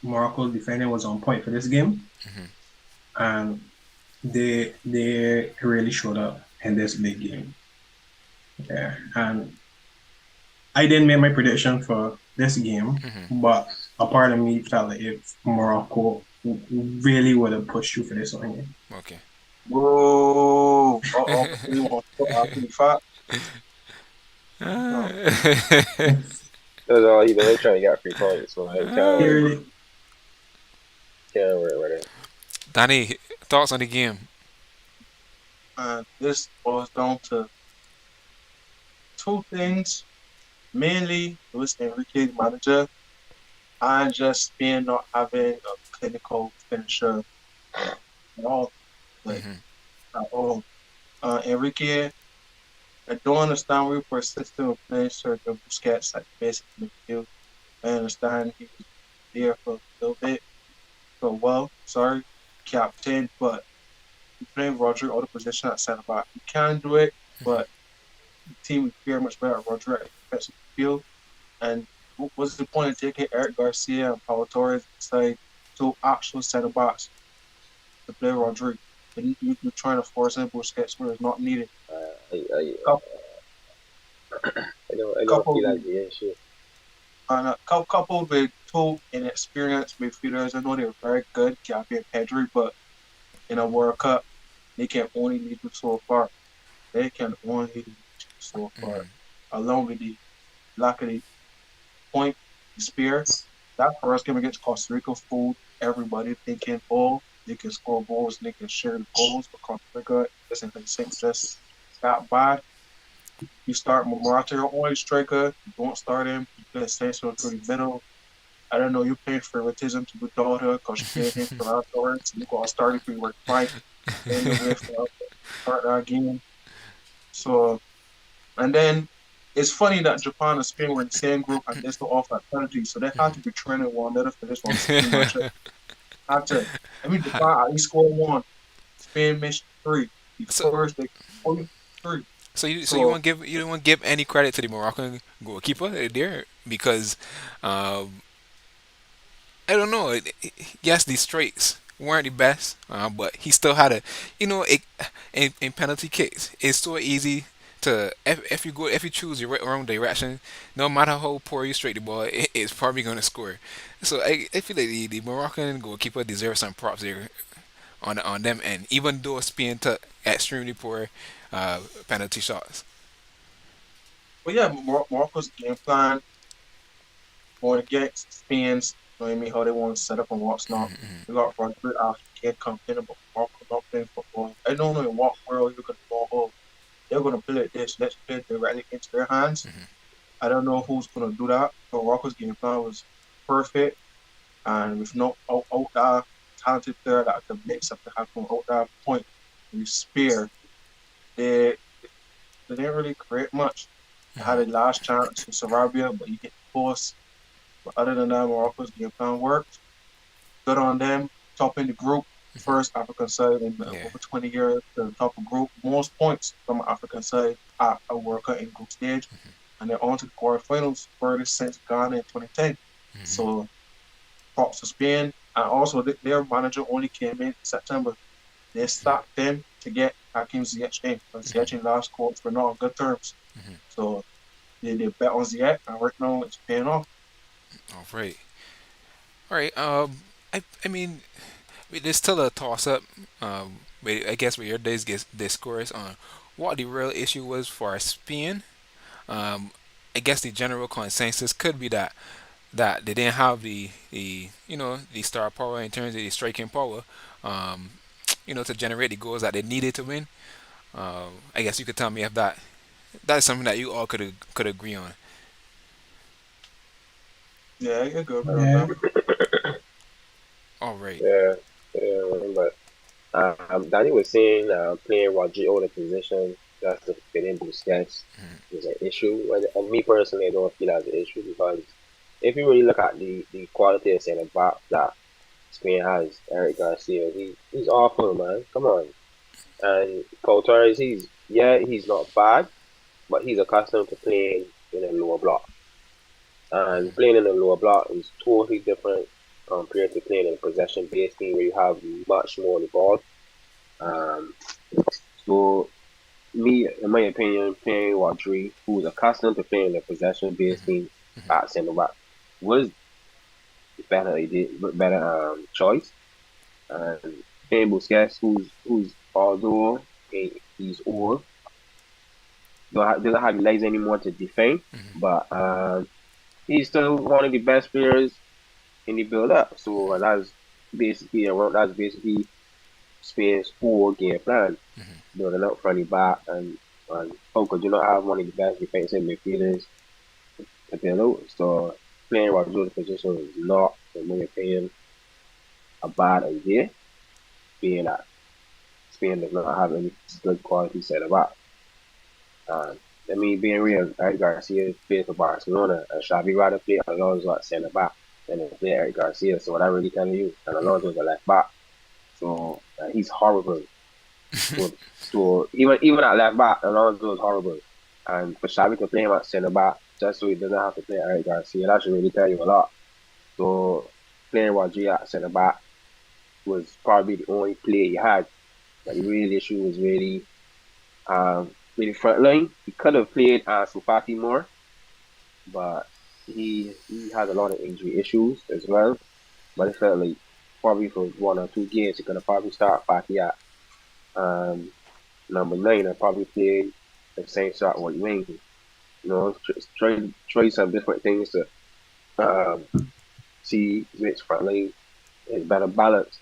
Morocco's defending was on point for this game, and they really showed up in this big game. Yeah, and I didn't make my prediction for this game, Hmm. but a part of me felt like if Morocco really would have pushed you for this one. Okay. Whoa. Uh-oh. You want to put out the fat? No. that's all he doing trying to get free points, so I He Ah. can't really, worry about it. Danny, thoughts on the game? And this boils down to two things. Mainly, Luis Enrique, the manager, and just being not having a clinical finisher at all. Like, Hmm. at all. Enrique, I don't understand where we persistent with playing Sergio Busquets at basic midfield. I understand he was there for a little bit, for a while, sorry, captain, but you playing Roger out of position at centre back. You can do it, but the team would very much better at Roger at defensive midfield. And what's the point of taking Eric Garcia and Pau Torres inside two actual centre backs to play Rodri? And you're trying to force in Busquets where it's not needed. Couple, I don't couple feel that's the issue. and coupled with two inexperienced midfielders. I know they're very good, Gavi and Pedri, but in a World Cup, they can only lead you so far. They can only lead you so far. Along with the lack of the point, the spear. That first game against Costa Rica fooled everybody thinking, oh, they can score goals, they can share the goals, but Costa Rica isn't just that bad. You start Morata, your only striker. You don't start him. You play Sancho through the middle. I don't know. You playing favoritism to the daughter because you played him for afterwards. You got started for your fight. Then you wait for start that game. So, and then it's funny that Japan and Spain were in the same group and they still off that penalty. So they had to be training one another for this one. Spain match had to. I mean, Japan at least scored one. Spain missed three. The So first, they only three. So So you don't want to give any credit to the Moroccan goalkeeper there because I don't know. Yes, the straights weren't the best, but he still had a, in penalty kicks, it's so easy to if you choose your wrong direction, no matter how poor you straight the ball, it's probably going to score. So I feel like the Moroccan goalkeeper deserves some props there on them end, even though Spain took extremely poor penalty shots. but yeah, Morocco's game plan going against Spain's, you know what I mean, how they want to set up and what's not. We got Rodri after kid complaining about Morocco not playing football. I don't know in what world you're gonna go, oh, they're gonna play like this, let's play it directly into their hands. I don't know who's gonna do that. But Morocco's game plan was perfect and with no out that talented player that can mix up the happen out that point and spare, they they didn't really create much. They had a last chance with Sarabia, but he hit the post. But other than that, Morocco's game plan worked. Good on them. Top in the group. First African side in Yeah. over 20 years to the top of group. Most points from African side at a World Cup in group stage. And they're on to the quarterfinals, furthest since Ghana in 2010. So props to Spain. And also, their manager only came in September. They sacked them to get Hakim Ziyech in. Because Ziyech last course were not on good terms. So they bet on Ziyech, and right now it's paying off. All right. All right. I mean, there's still a toss up. But I guess with your days gets discourse on what the real issue was for Spain. Um, I guess the general consensus could be that they didn't have the star power in terms of the striking power, um, to generate the goals that they needed to win. I guess you could tell me if that's something that you all could agree on. Yeah, I agree with Yeah. that. All right. Yeah, but Danny was saying playing Rodrigo in a position just to fit in Busquets is an issue. And me personally, I don't feel that's an issue because if you really look at the quality of center back that Spain has, Eric Garcia, he's awful, man. Come on. And Paul Torres, he's not bad, but he's accustomed to playing in a lower block. And playing in a lower block is totally different compared to playing in a possession based team where you have much more on the ball. Um, so me, in my opinion, playing Rodri, who's accustomed to playing in a possession based team at centre back, was better choice. And playing Busquets, who's although he's old, doesn't have legs anymore to defend, but he's still one of the best players in the build up. So that's basically Spain's whole game plan, building up from the back and how could you not have one of the best defensive midfielders to build out? So playing Rodrigo's position is not, in my opinion, a bad idea, being that Spain does not have any good quality set of back. Uh, I mean, being real, Eric Garcia plays for Barcelona, and Xavi rather play Alonso at centre back than to play Eric Garcia. So what I really telling you, and Alonso is a left back, so he's horrible. So even at left back, Alonso is horrible, and for Xavi to play him at centre back just so he doesn't have to play Eric Garcia, that should really tell you a lot. So playing Rodri at centre back was probably the only play he had. But the real issue was really front line. He could have played Sufati more, but he had a lot of injury issues as well. But I felt like probably for 1 or 2 games he could have probably started Fati at number 9 and probably played the same shot on wing. Try some different things to um, see which front line is better balanced.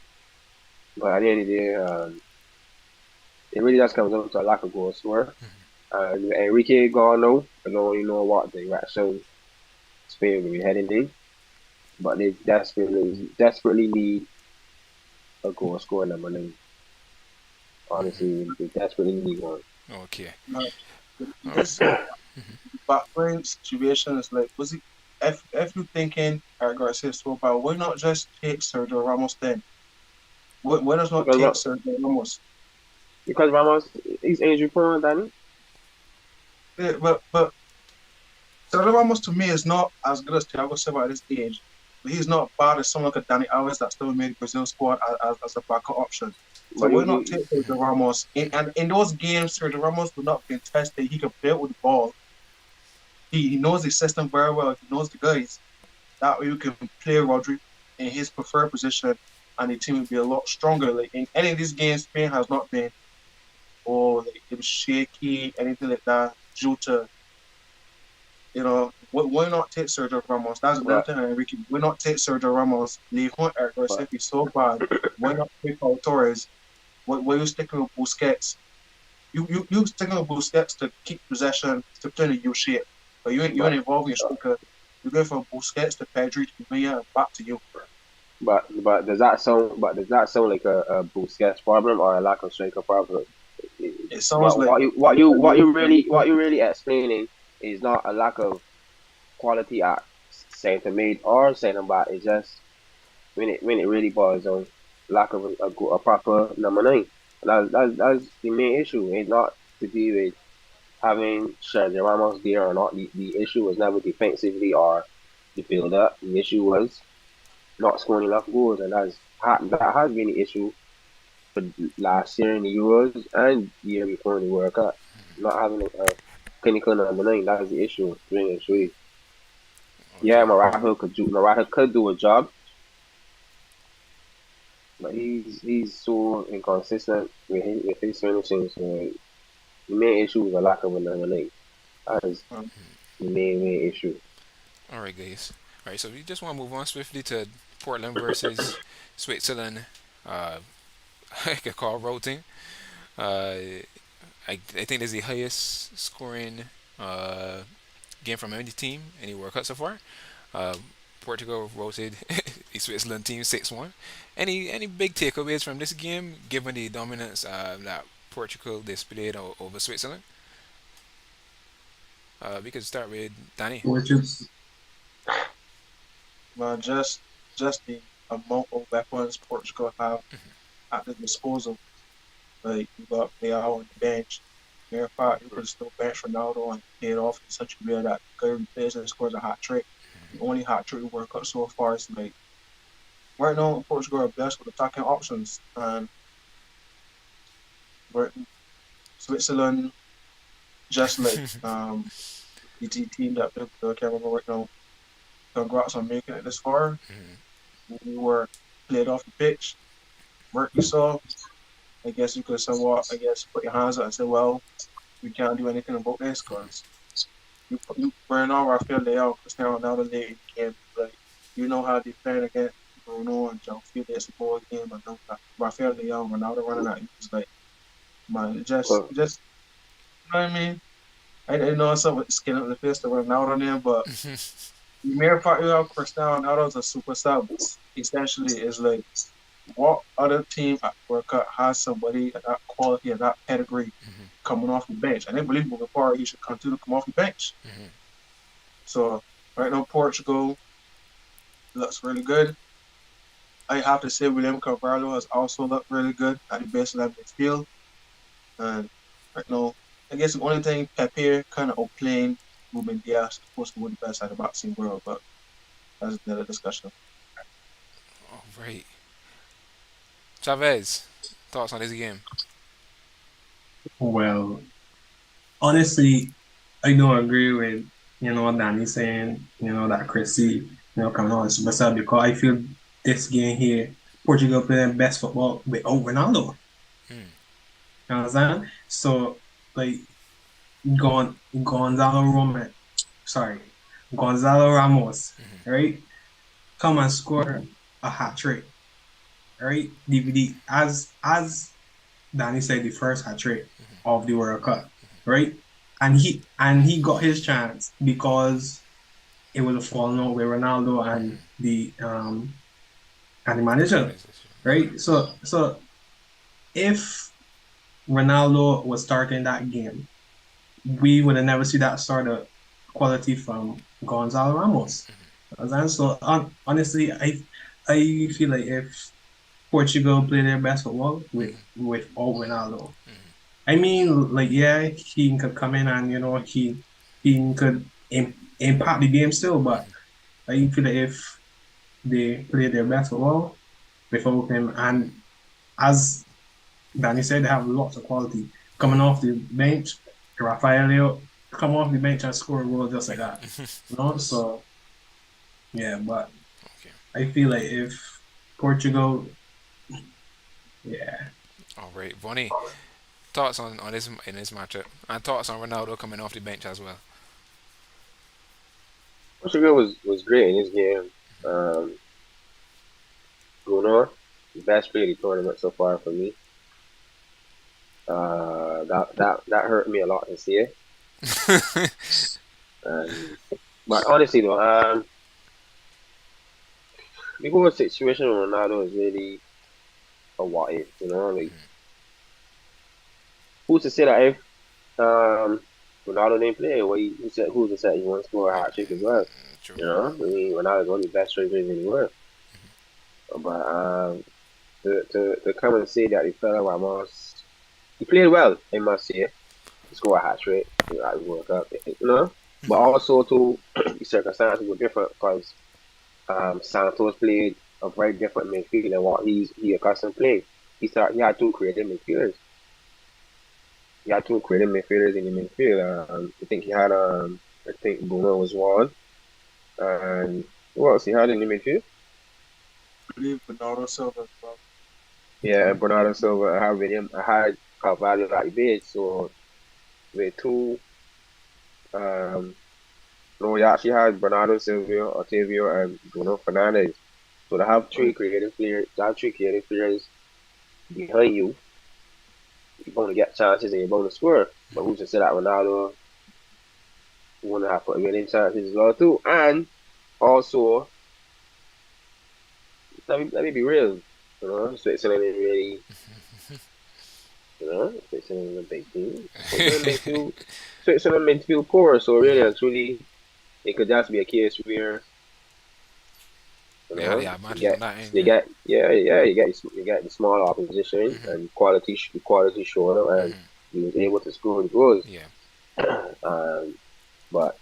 But at the end of the day, it really just comes down to a lack of goal scorer. Enrique gone now. I don't really know what direction Spain will be heading in, but they desperately need a goal scorer number 9. Honestly, they desperately need one. Okay. Now, All right. this background situation is like, was it? If you thinking Eric Garcia is so bad, why not just take Sergio Ramos then? Why does not Because take Sergio Ramos? because Ramos he's injury prone, Danny. Yeah, but Sergio Ramos to me is not as good as Thiago Silva at this age. But he's not bad as someone like a Danny Alves that still made Brazil squad as a backup option. So But why not take Sergio Ramos? And in those games, Sergio Ramos will not be tested. He can play with the ball. He knows the system very well. He knows the guys. That way you can play Rodri in his preferred position, and the team will be a lot stronger. Like in any of these games, Spain has not been, like it was shaky, anything like that. Jota, why not take Sergio Ramos? That's another but thing, Enrique. Why not take Sergio Ramos? Leave Hunt but if he's so bad. Why not take Paul Torres? Why you sticking with Busquets? You sticking with Busquets to keep possession, to play in a U shape. But you ain't but involving your striker. You go from Busquets to Pedri to Villa and back to you. but does that sound like a Busquets problem or a lack of striker problem? It sounds But like what you really explaining is not a lack of quality at centre mid or centre back. It's just when it really boils down, lack of a proper number nine. That's the main issue. It's not to do with having Sergio Ramos there or not. The issue was never defensively or the build up. The issue was not scoring enough goals, and that has been the issue for last year in the Euros and the year before in the World Cup. Not having a clinical number nine, that was the issue. Really, really. Yeah, Okay. Morata could do a job, but he's so inconsistent with his finishing. So the main issue is a lack of a number nine. That is um, the main issue. All right, guys. All right, so we just want to move on swiftly to Portland versus Switzerland. I could call rotating. Uh, I think this is the highest scoring uh, game from any team, any World Cup so far. Uh, Portugal rotated the Switzerland team 6-1. Any big takeaways from this game, given the dominance that Portugal displayed over Switzerland? We could start with Danny. which is just the amount of weapons Portugal have at their disposal. Like you got Leao on the bench. Matter of fact, you could still bench Ronaldo and pay it off in such a way that guy replaces and scores a hat trick. The only hat trick we World Cup so far is like right now Portugal are best with attacking options, and Britain, Switzerland just like the team that I can't remember right now. Congrats on making it this far. We were played off the pitch. Work you saw. I guess you could somewhat, put your hands up and say, well, we can't do anything about this because you burn out Rafael Leao, Cristiano Ronaldo late in the game. Like, you know how to defend against Bruno and João Felix before the game. I know that Rafael Leao and Ronaldo running at you. It's like, man, Well, you know what I mean? I didn't know something with skin up the face to Ronaldo there, but the mere fact you have Cristiano Ronaldo as a super sub essentially is like, what other team at World Cup has somebody of that quality and that pedigree coming off the bench? And I believe moving forward, he should continue to come off the bench. So right now, Portugal looks really good. I have to say, William Carvalho has also looked really good at the base of that midfield. And right now, I guess the only thing Pepe kind of outplaying Ruben Diaz, supposed to win the best at the boxing world, but that's another discussion. All right. Chavez, thoughts on this game? well, honestly, I don't agree with Danny saying that Chrissy coming on as superstar because I feel this game here Portugal playing best football without Ronaldo. Hmm. You understand? So like Gonzalo Roman, sorry, Gonzalo Ramos, right? Come and score a hat trick, right? DVD as Danny said, the first hat trick of the World Cup, right? And he got his chance because it was a falling out with Ronaldo and the manager, right? So if Ronaldo was starting that game, we would have never see that sort of quality from Gonzalo Ramos. And so honestly, I feel like if Portugal play their best football without Ronaldo, I mean, like, yeah, he could come in and he could impact the game still, but I feel like if they play their best football without him, and as Danny said, they have lots of quality coming off the bench. Rafael come off the bench and score a goal just like that, So yeah, but Okay. I feel like if Portugal, yeah, All right, Vone, thoughts on this in this matchup, and thoughts on Ronaldo coming off the bench as well. Portugal was great in this game. Bruno, the best player of the tournament so far for me. That hurt me a lot to see it. Um, but honestly though, the whole situation with Ronaldo is really a what if, like who's to say that if Ronaldo didn't play, who's to say he wants to score a hat trick as well? True. I mean Ronaldo's one of the best strikers in the world. But to come and say that the fella Ramos he played well, I must say. He scored a hat trick at the World Cup, But also too the circumstances were different because Santos played a very different midfield than what he accustomed to playing. He had two creative midfielders. He had two creative midfielders in the midfield. I think Bruno was one. And who else he had in the midfield? I believe Bernardo Silva as well. Yeah, Bernardo Silva. I had with him. I had Carvalho at the bench. So with two, um, no, we actually had Bernardo Silva, Otavio, and Bruno Fernandes. So they have three creative players. They have three creative players behind you. You're going to get chances and you're going to score. But who's to say that Ronaldo won't have to winning chances as well too? And also, let me be real. Switzerland is really, Switzerland is a big team. Switzerland midfield poor. So really and truly, it could just be a case where Yeah, yeah, you matches on get that end. you Yeah. get yeah you get the small opposition and quality showing up and he was able to score the goals. Yeah. um, but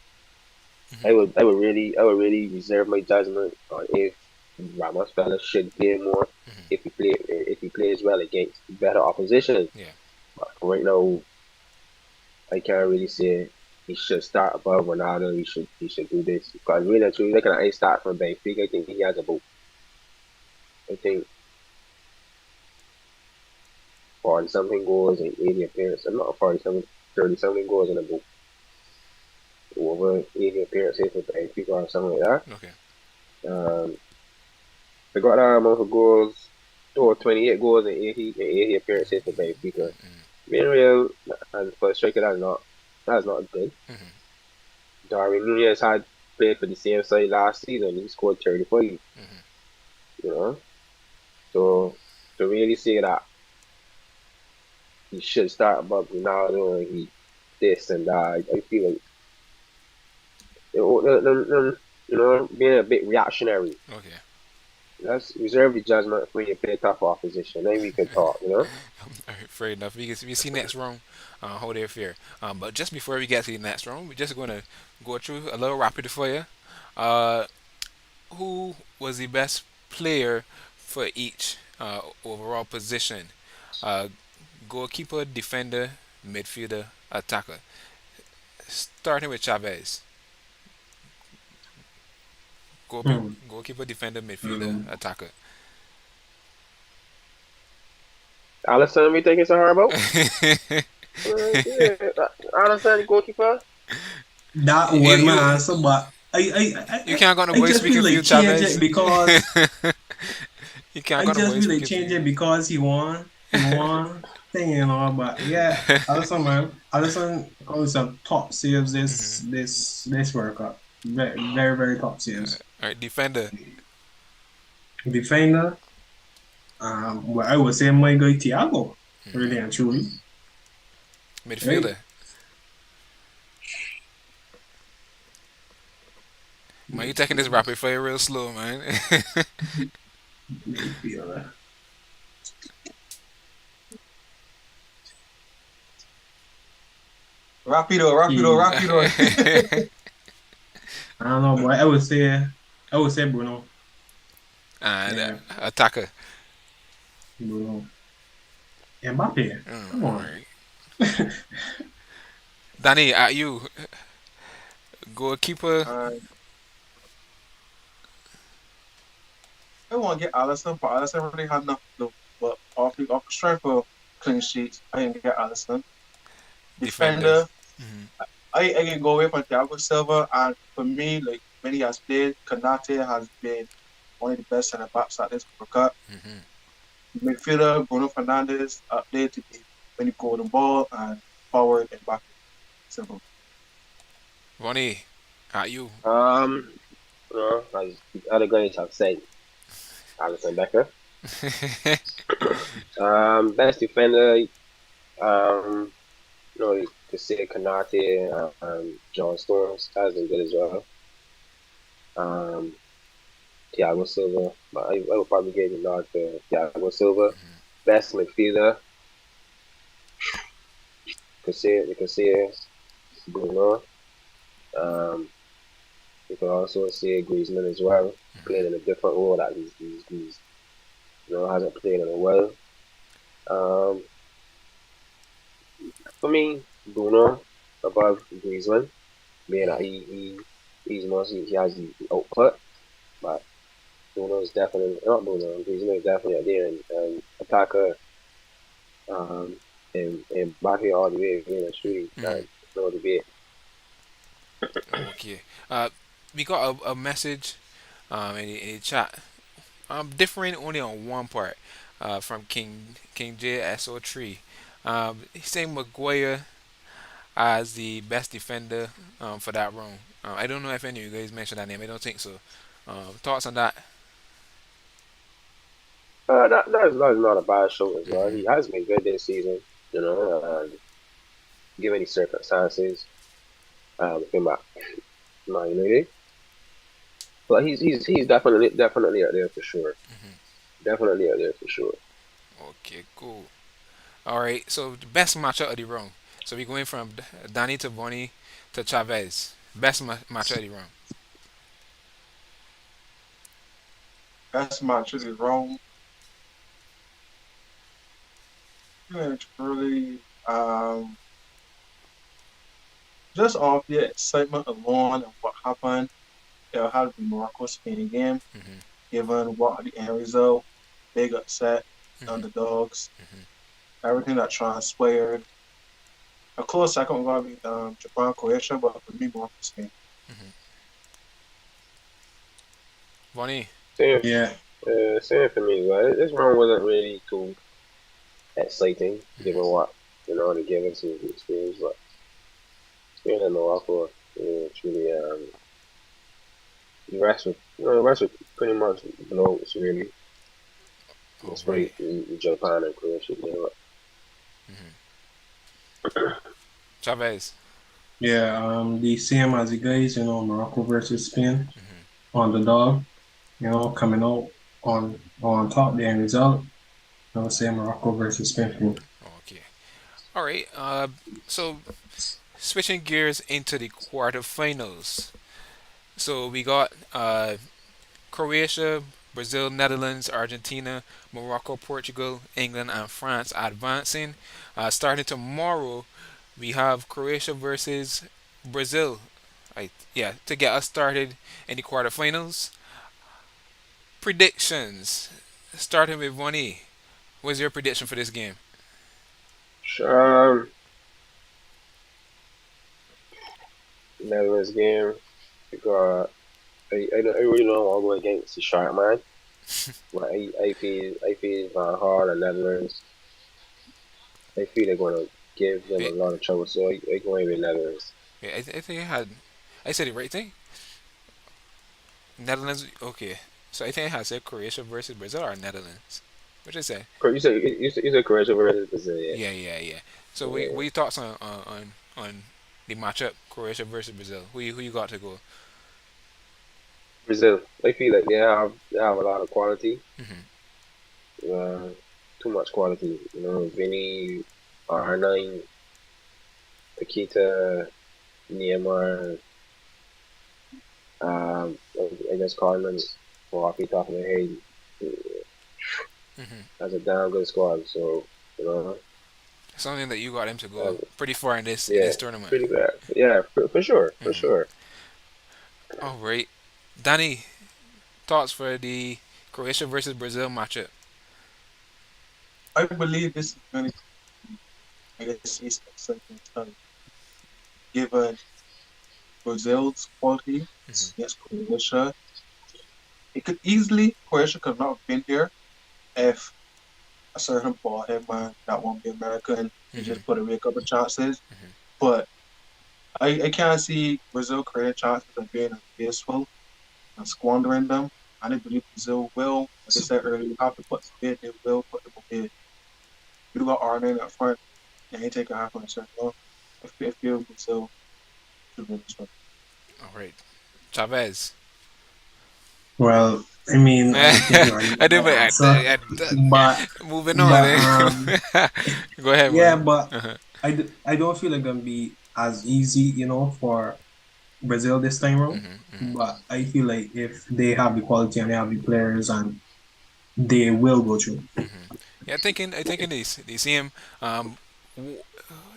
I would really reserve my judgment on if Ramos fella should play more if he plays well against better opposition. Yeah. But right now I can't really say he should start above Ronaldo. He should do this because really and truly looking at his start from Benfica, I think he has about I think 40 something goals in 80 appearances. I'm not 40 something, 30 something goals in a book. Over 80 appearances for Benfica or something like Okay. that. They got that amount of goals, or 28 goals in 80 appearances for Benfica. Being real, and for a striker, that's not good. Darwin Nunez had played for the same side last season. He scored 35. You know, so to really say that he should start above Ronaldo and he this and that, I feel like being a bit reactionary. Okay. Let's reserve the judgment when you play tough opposition. Then we can talk. All right, fair enough. We see next round how they fare. But just before we get to the next round, we're just going to go through a little rapid fire. Uh, who was the best player for each overall position? Uh, goalkeeper, defender, midfielder, attacker. Starting with Chavez. hmm, Goalkeeper, defender, midfielder, hmm. attacker. Alisson, we think it's a hard about. Yeah, Alisson, goalkeeper. That you, was you my answer, but you can't got no I boy just speaking feel for you, like change Chavez. it because You can't I got no just boy feel like speaking for change you. it because he won thing, But yeah, Alisson man, Alisson got some top saves this World Cup. Very very very top saves. All right, defender, Defender, well I would say my guy Thiago, really and truly, right? midfielder. Man, you taking this rapid fire real slow, man. Midfielder. Rapido, rapido, He, rapido. I don't know, boy. I would say Bruno. and Yeah, attacker. Bruno. Mbappe. Come All on. right. Danny, at you, goalkeeper. uh, I want to get Allison, but Allison really had nothing to do. But off the strength of clean sheets, I didn't get Allison. Defender. Defender, I can go away from Thiago Silva, and for me, like when he has played, Kanate has been one of the best centre backs at this World Cup. Midfielder Bruno Fernandes updated to be when he golden ball and forward and back. Simple. Vone, at you. As the other guys have said, Alison Becker. Best defender, you could say Kanate, John Storms has been good as well. Um, Thiago Silva, but I would probably give the nod to Thiago Silva. Best midfielder, you could say Bruno. Um, you can also say Griezmann as well, playing in a different role that he's hasn't played in a while. Um, for me, Bruno above Griezmann, being that he has the output, but Bruno is definitely not Bruno. Griezmann is definitely up there and attacker and back here all the way again. Truly, no debate. Okay. We got a message in the chat. Differing only on one part. From King JSO3. He's saying Maguire as the best defender for that round. I don't know if any of you guys mentioned that name. I don't think so. Thoughts on that? That's not a bad show as well. Mm-hmm. He has been good this season, given the circumstances with him at Man United. But he's definitely out there for sure. Definitely out there for sure. Okay, cool. All right. So the best matchup of the round. So we're going from Danny to Bonnie to Chavez. Best matchup of the round. Best match is Rome. It's really just off the excitement alone and what happened. It'll have to be Morocco Spain game, Mm-hmm. given what the end result, big upset, underdogs, everything that transpired. A close second will be Japan Croatia, but for me, Morocco Spain. Bonnie. Same, Yeah. same for me as well. This round wasn't really too exciting, given what they gave us in the experience, but Spain and Morocco, truly, the rest were pretty much blows really. All It's right. really Japan and Croatia, Chavez. Yeah, the same as the guys, Morocco versus Spain on the dog, coming out on top the end result. I would say Morocco versus Spain for me. Okay. All right. So switching gears into the quarterfinals. So we got Croatia, Brazil, Netherlands, Argentina, Morocco, Portugal, England, and France advancing. Starting tomorrow, we have Croatia versus Brazil. Right, yeah, to get us started in the quarterfinals. Predictions. Starting with Vone. What's your prediction for this game? but Netherlands game because I really don't want to go against the shark man. But I feel hard on Netherlands. I feel they're gonna give them a Yeah, lot of trouble. So I going with Netherlands. yeah, I think I had. I said the right thing. Netherlands. Okay, so I think I had said Croatia versus Brazil or Netherlands. What did I say? You said Croatia versus Brazil, yeah. Yeah, yeah, yeah. So what Yeah. your thoughts on the matchup Croatia versus Brazil? Who you got to go? Brazil. I feel like they have a lot of quality. Hmm. Uh, too much quality. Vinny, R9, Paquita, Neymar, I guess Carmen, well, off the top of my head, Hmm. that's a damn good squad. So, you know, Something that you got him to go um, pretty far in yeah, this tournament. pretty bad. Yeah, for sure, for Hmm. sure. All right, Danny, thoughts for the Croatia versus Brazil matchup? I believe this is going to be, I guess, it's a second time. Given Brazil's quality Hmm. against Croatia, it could easily, Croatia could not have been there if a certain ball head man that won't be American, he Hmm. just put away a couple of chances. But I can't see Brazil creating chances and being ungraceful and squandering them. And I believe Brazil will, like I said earlier, you have to put them away, they will put them away. You got Arne up front, and he take a half on a certain no. I feel Brazil should win this one. All right, Chavez. Well, I mean, I think you already I know do, my answer, but moving on. but Eh? Go ahead, yeah, man. but Uh-huh. I don't feel like gonna be as easy, for Brazil this time around. Hmm. Hmm. But I feel like if they have the quality and they have the players, and they will go through. Hmm. Yeah, I thinking the same. Um, w-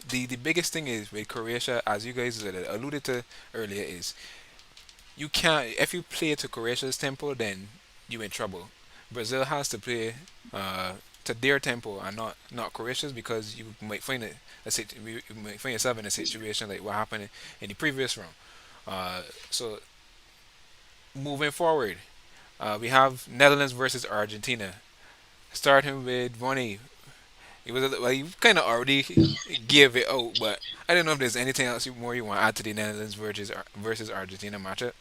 the biggest thing is with Croatia, as you guys alluded to earlier, is you can't if you play to Croatia's tempo, then you in trouble. Brazil has to play to their tempo and not Croatia's, because you might find you might find yourself in a situation like what happened in the previous round. Uh, so moving forward, we have Netherlands versus Argentina. Starting with Vone. It was well, you kind of already gave it out, but I don't know if there's anything else more you want to add to the Netherlands versus Argentina matchup.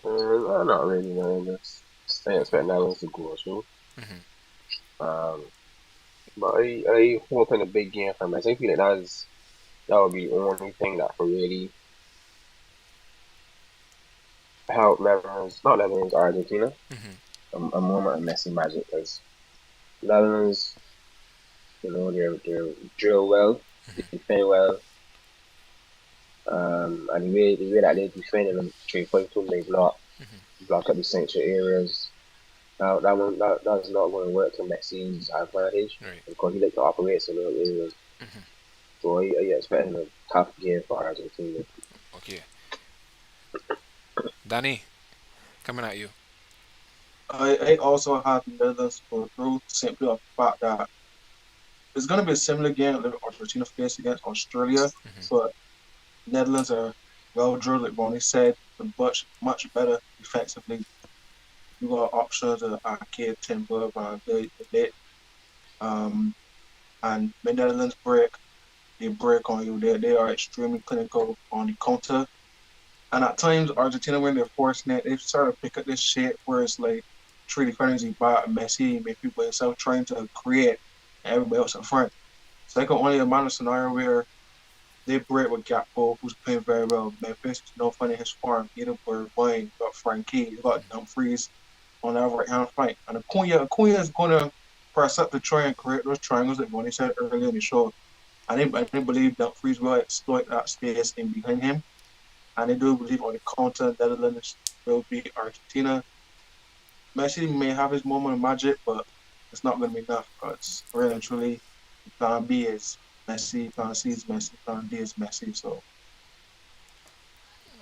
Not really, man. Just stay expect Netherlands to go through. Hmm. Um, but I hope in a big game for Messi. I feel like that would be the only thing that could really help Netherlands, not Netherlands, Argentina. Hmm. A moment of Messi magic because Netherlands, they're drill well, defend well, and the way that they defend in the 3.2 they block up the central areas. Now that's not going to work to Messi's advantage Right. because he likes to operate in those areas. So I expecting a tough game for Argentina. Okay. Danny, coming at you. I also have Netherlands go through simply off the fact that it's going to be a similar game that Argentina faced against Australia, Hmm. but Netherlands are well drilled, like Ronnie said, and much better defensively. You got options of Arcade, Timber, Van Dijk, um, and when Netherlands they break on you. They are extremely clinical on the counter. And at times, Argentina, when they're forcing it, they start to pick up this shit where it's like three defenders, you buy Messi, maybe by yourself trying to create everybody else in front. So I can only imagine a scenario where they break with Gakpo, who's playing very well. Memphis is no fun in his form. Either for Wayne, you got Frankie, you got Dumfries on that right hand flank. And Acuna is going to press up to try and create those triangles that Bonnie said earlier in the show. I didn't believe Dumfries will exploit that space in behind him. And I do believe on the counter, Netherlands will beat Argentina. Messi may have his moment of magic, but it's not going to be enough because really and truly, plan B is Messi, plan C is Messi, plan D is Messi. So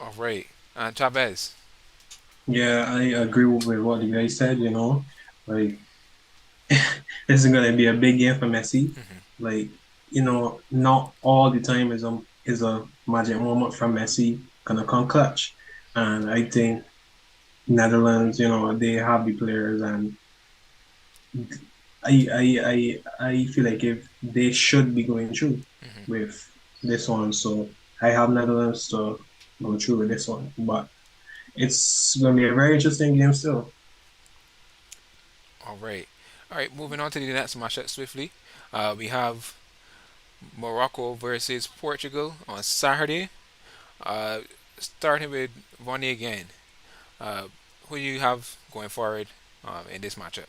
All right. And Chavez. Yeah, I agree with what you guys said. Like this is gonna be a big game for Messi. Hmm. Like, not all the time is a magic moment from Messi gonna come clutch. And I think Netherlands, they have the players, and I feel like if they should be going through Hmm. with this one. So I have Netherlands to go through with this one. But it's gonna be a very interesting game still. All right. All right. Moving on to the next matchup swiftly. We have Morocco versus Portugal on Saturday. Uh, Starting with Vone again. Uh, who do you have going forward in this matchup?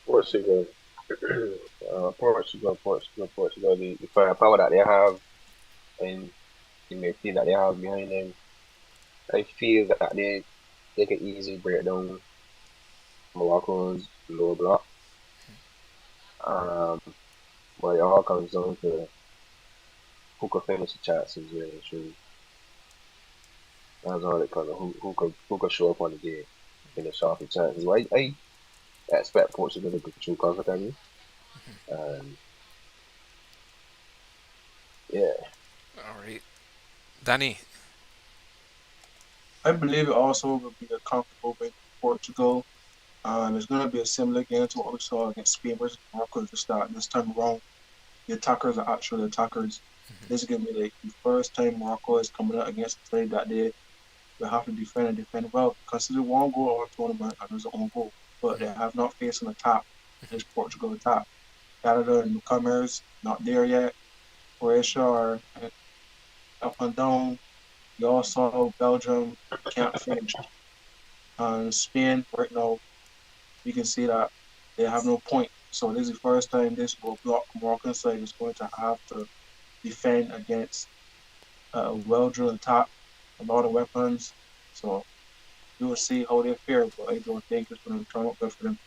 Portugal. Portugal. The firepower that they have and the midfield that they have behind them, I feel that they can easily break down Morocco's low block. Um, but it all comes down to who can finish the chances really. Truly. That's all it comes down. Who could show up on the day, finish off the chances. Well, I expect Portugal to go through comfortably. And yeah, All right, Danny. I believe it also will be a comfortable win for Portugal. It's going to be a similar game to what we saw against Spain versus Morocco at the start. This time around, the attackers are actually attackers. This is going to be like the first time Morocco is coming out against a side that they will have to defend and defend well. Consider one goal or tournament and there's an own goal, but they have not faced an attack. This Portugal attack. Canada and newcomers not there yet. Croatia are up and down. You also Belgium can't finish. And Spain right now you can see that they have no point. So this is the first time this will block Moroccan side is going to have to defend against a well-drilled attack, a lot of weapons. So we will see how they fare, but I don't think it's going to turn out good for them.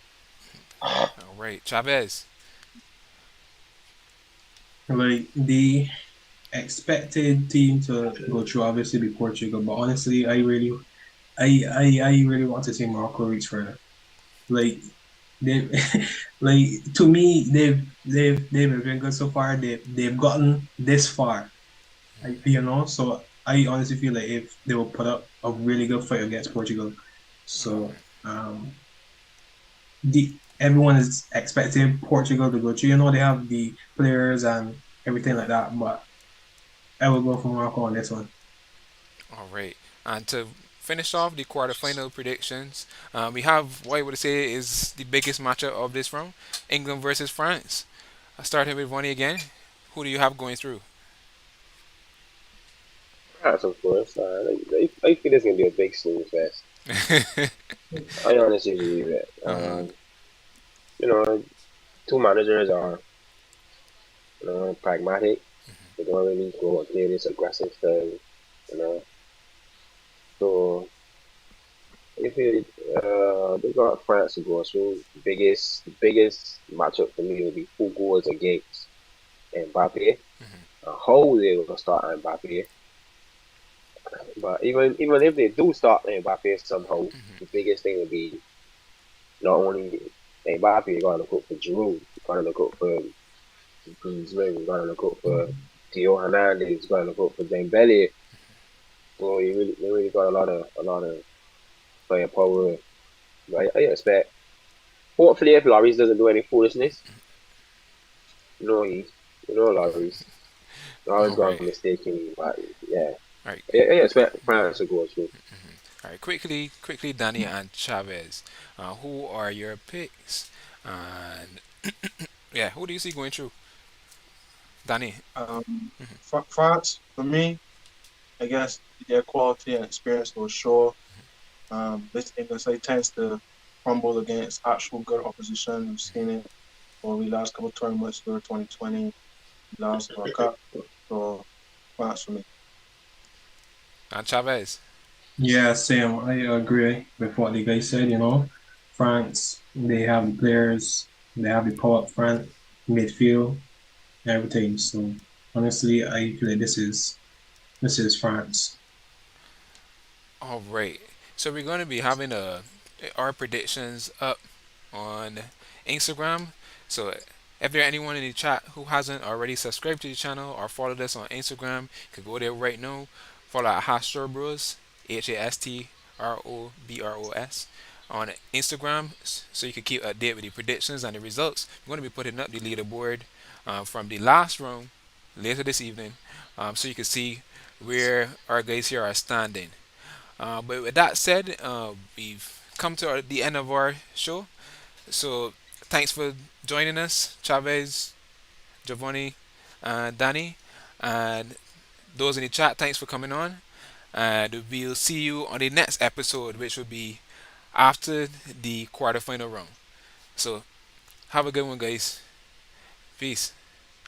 All right, Chavez. Like the expected team to go through obviously be Portugal, but honestly, I really want to see Morocco reach further. Like they, like to me, they've been good so far. They've gotten this far, So I honestly feel like if they will put up a really good fight against Portugal, so um, the everyone is expecting Portugal to go through. They have the players and everything like that, but I will go for Morocco on this one. All right, and to finish off the quarterfinal predictions, we have what I would say is the biggest matchup of this round: England versus France. Starting with Vone again. Who do you have going through? that's of course. I feel it's gonna be a big snooze fest. I honestly believe it. Uh-huh. You know, two managers are pragmatic. They don't really go and play this aggressive style. You know, so if it they got France to go through, the biggest matchup for me would be who goes against Mbappe. How they will start Mbappe. But even if they do start Mbappe somehow, the biggest thing would be not only Mbappe, you gotta look out for Giroud, you gotta look out for Griezmann, you gotta look out for Theo Hernandez, you gotta look out for Dembele. So you really got a lot of firepower. I expect. Hopefully, if Lloris doesn't do any foolishness, you know Lloris. Always All got right. mistaken, but yeah, All right. I expect France to go through. All right. Quickly, Danny and Chavez. Who are your picks? And yeah, who do you see going through? Danny. France, for me, I guess their quality and experience will show. This England side tends to crumble against actual good opposition. We've seen it over the last couple of tournaments through 2020, last World Cup. So France for me. And Chavez. Yeah, same. I agree with what the guy said. France, they have the players, they have the power up front, midfield, everything. So honestly, I feel like this is France. All right. So we're going to be having our predictions up on Instagram. So if there anyone in the chat who hasn't already subscribed to the channel or followed us on Instagram, you can go there right now. Follow at Hastro Bros, HASTROBROS on Instagram, so you can keep updated with the predictions and the results. We're going to be putting up the leaderboard from the last round later this evening, so you can see where our guys here are standing. But with that said, we've come to the end of our show. So thanks for joining us, Chavez, Giovanni, and Danny, and those in the chat. Thanks for coming on, and we'll see you on the next episode, which will be after the quarterfinal round. So Have a good one, guys. Peace.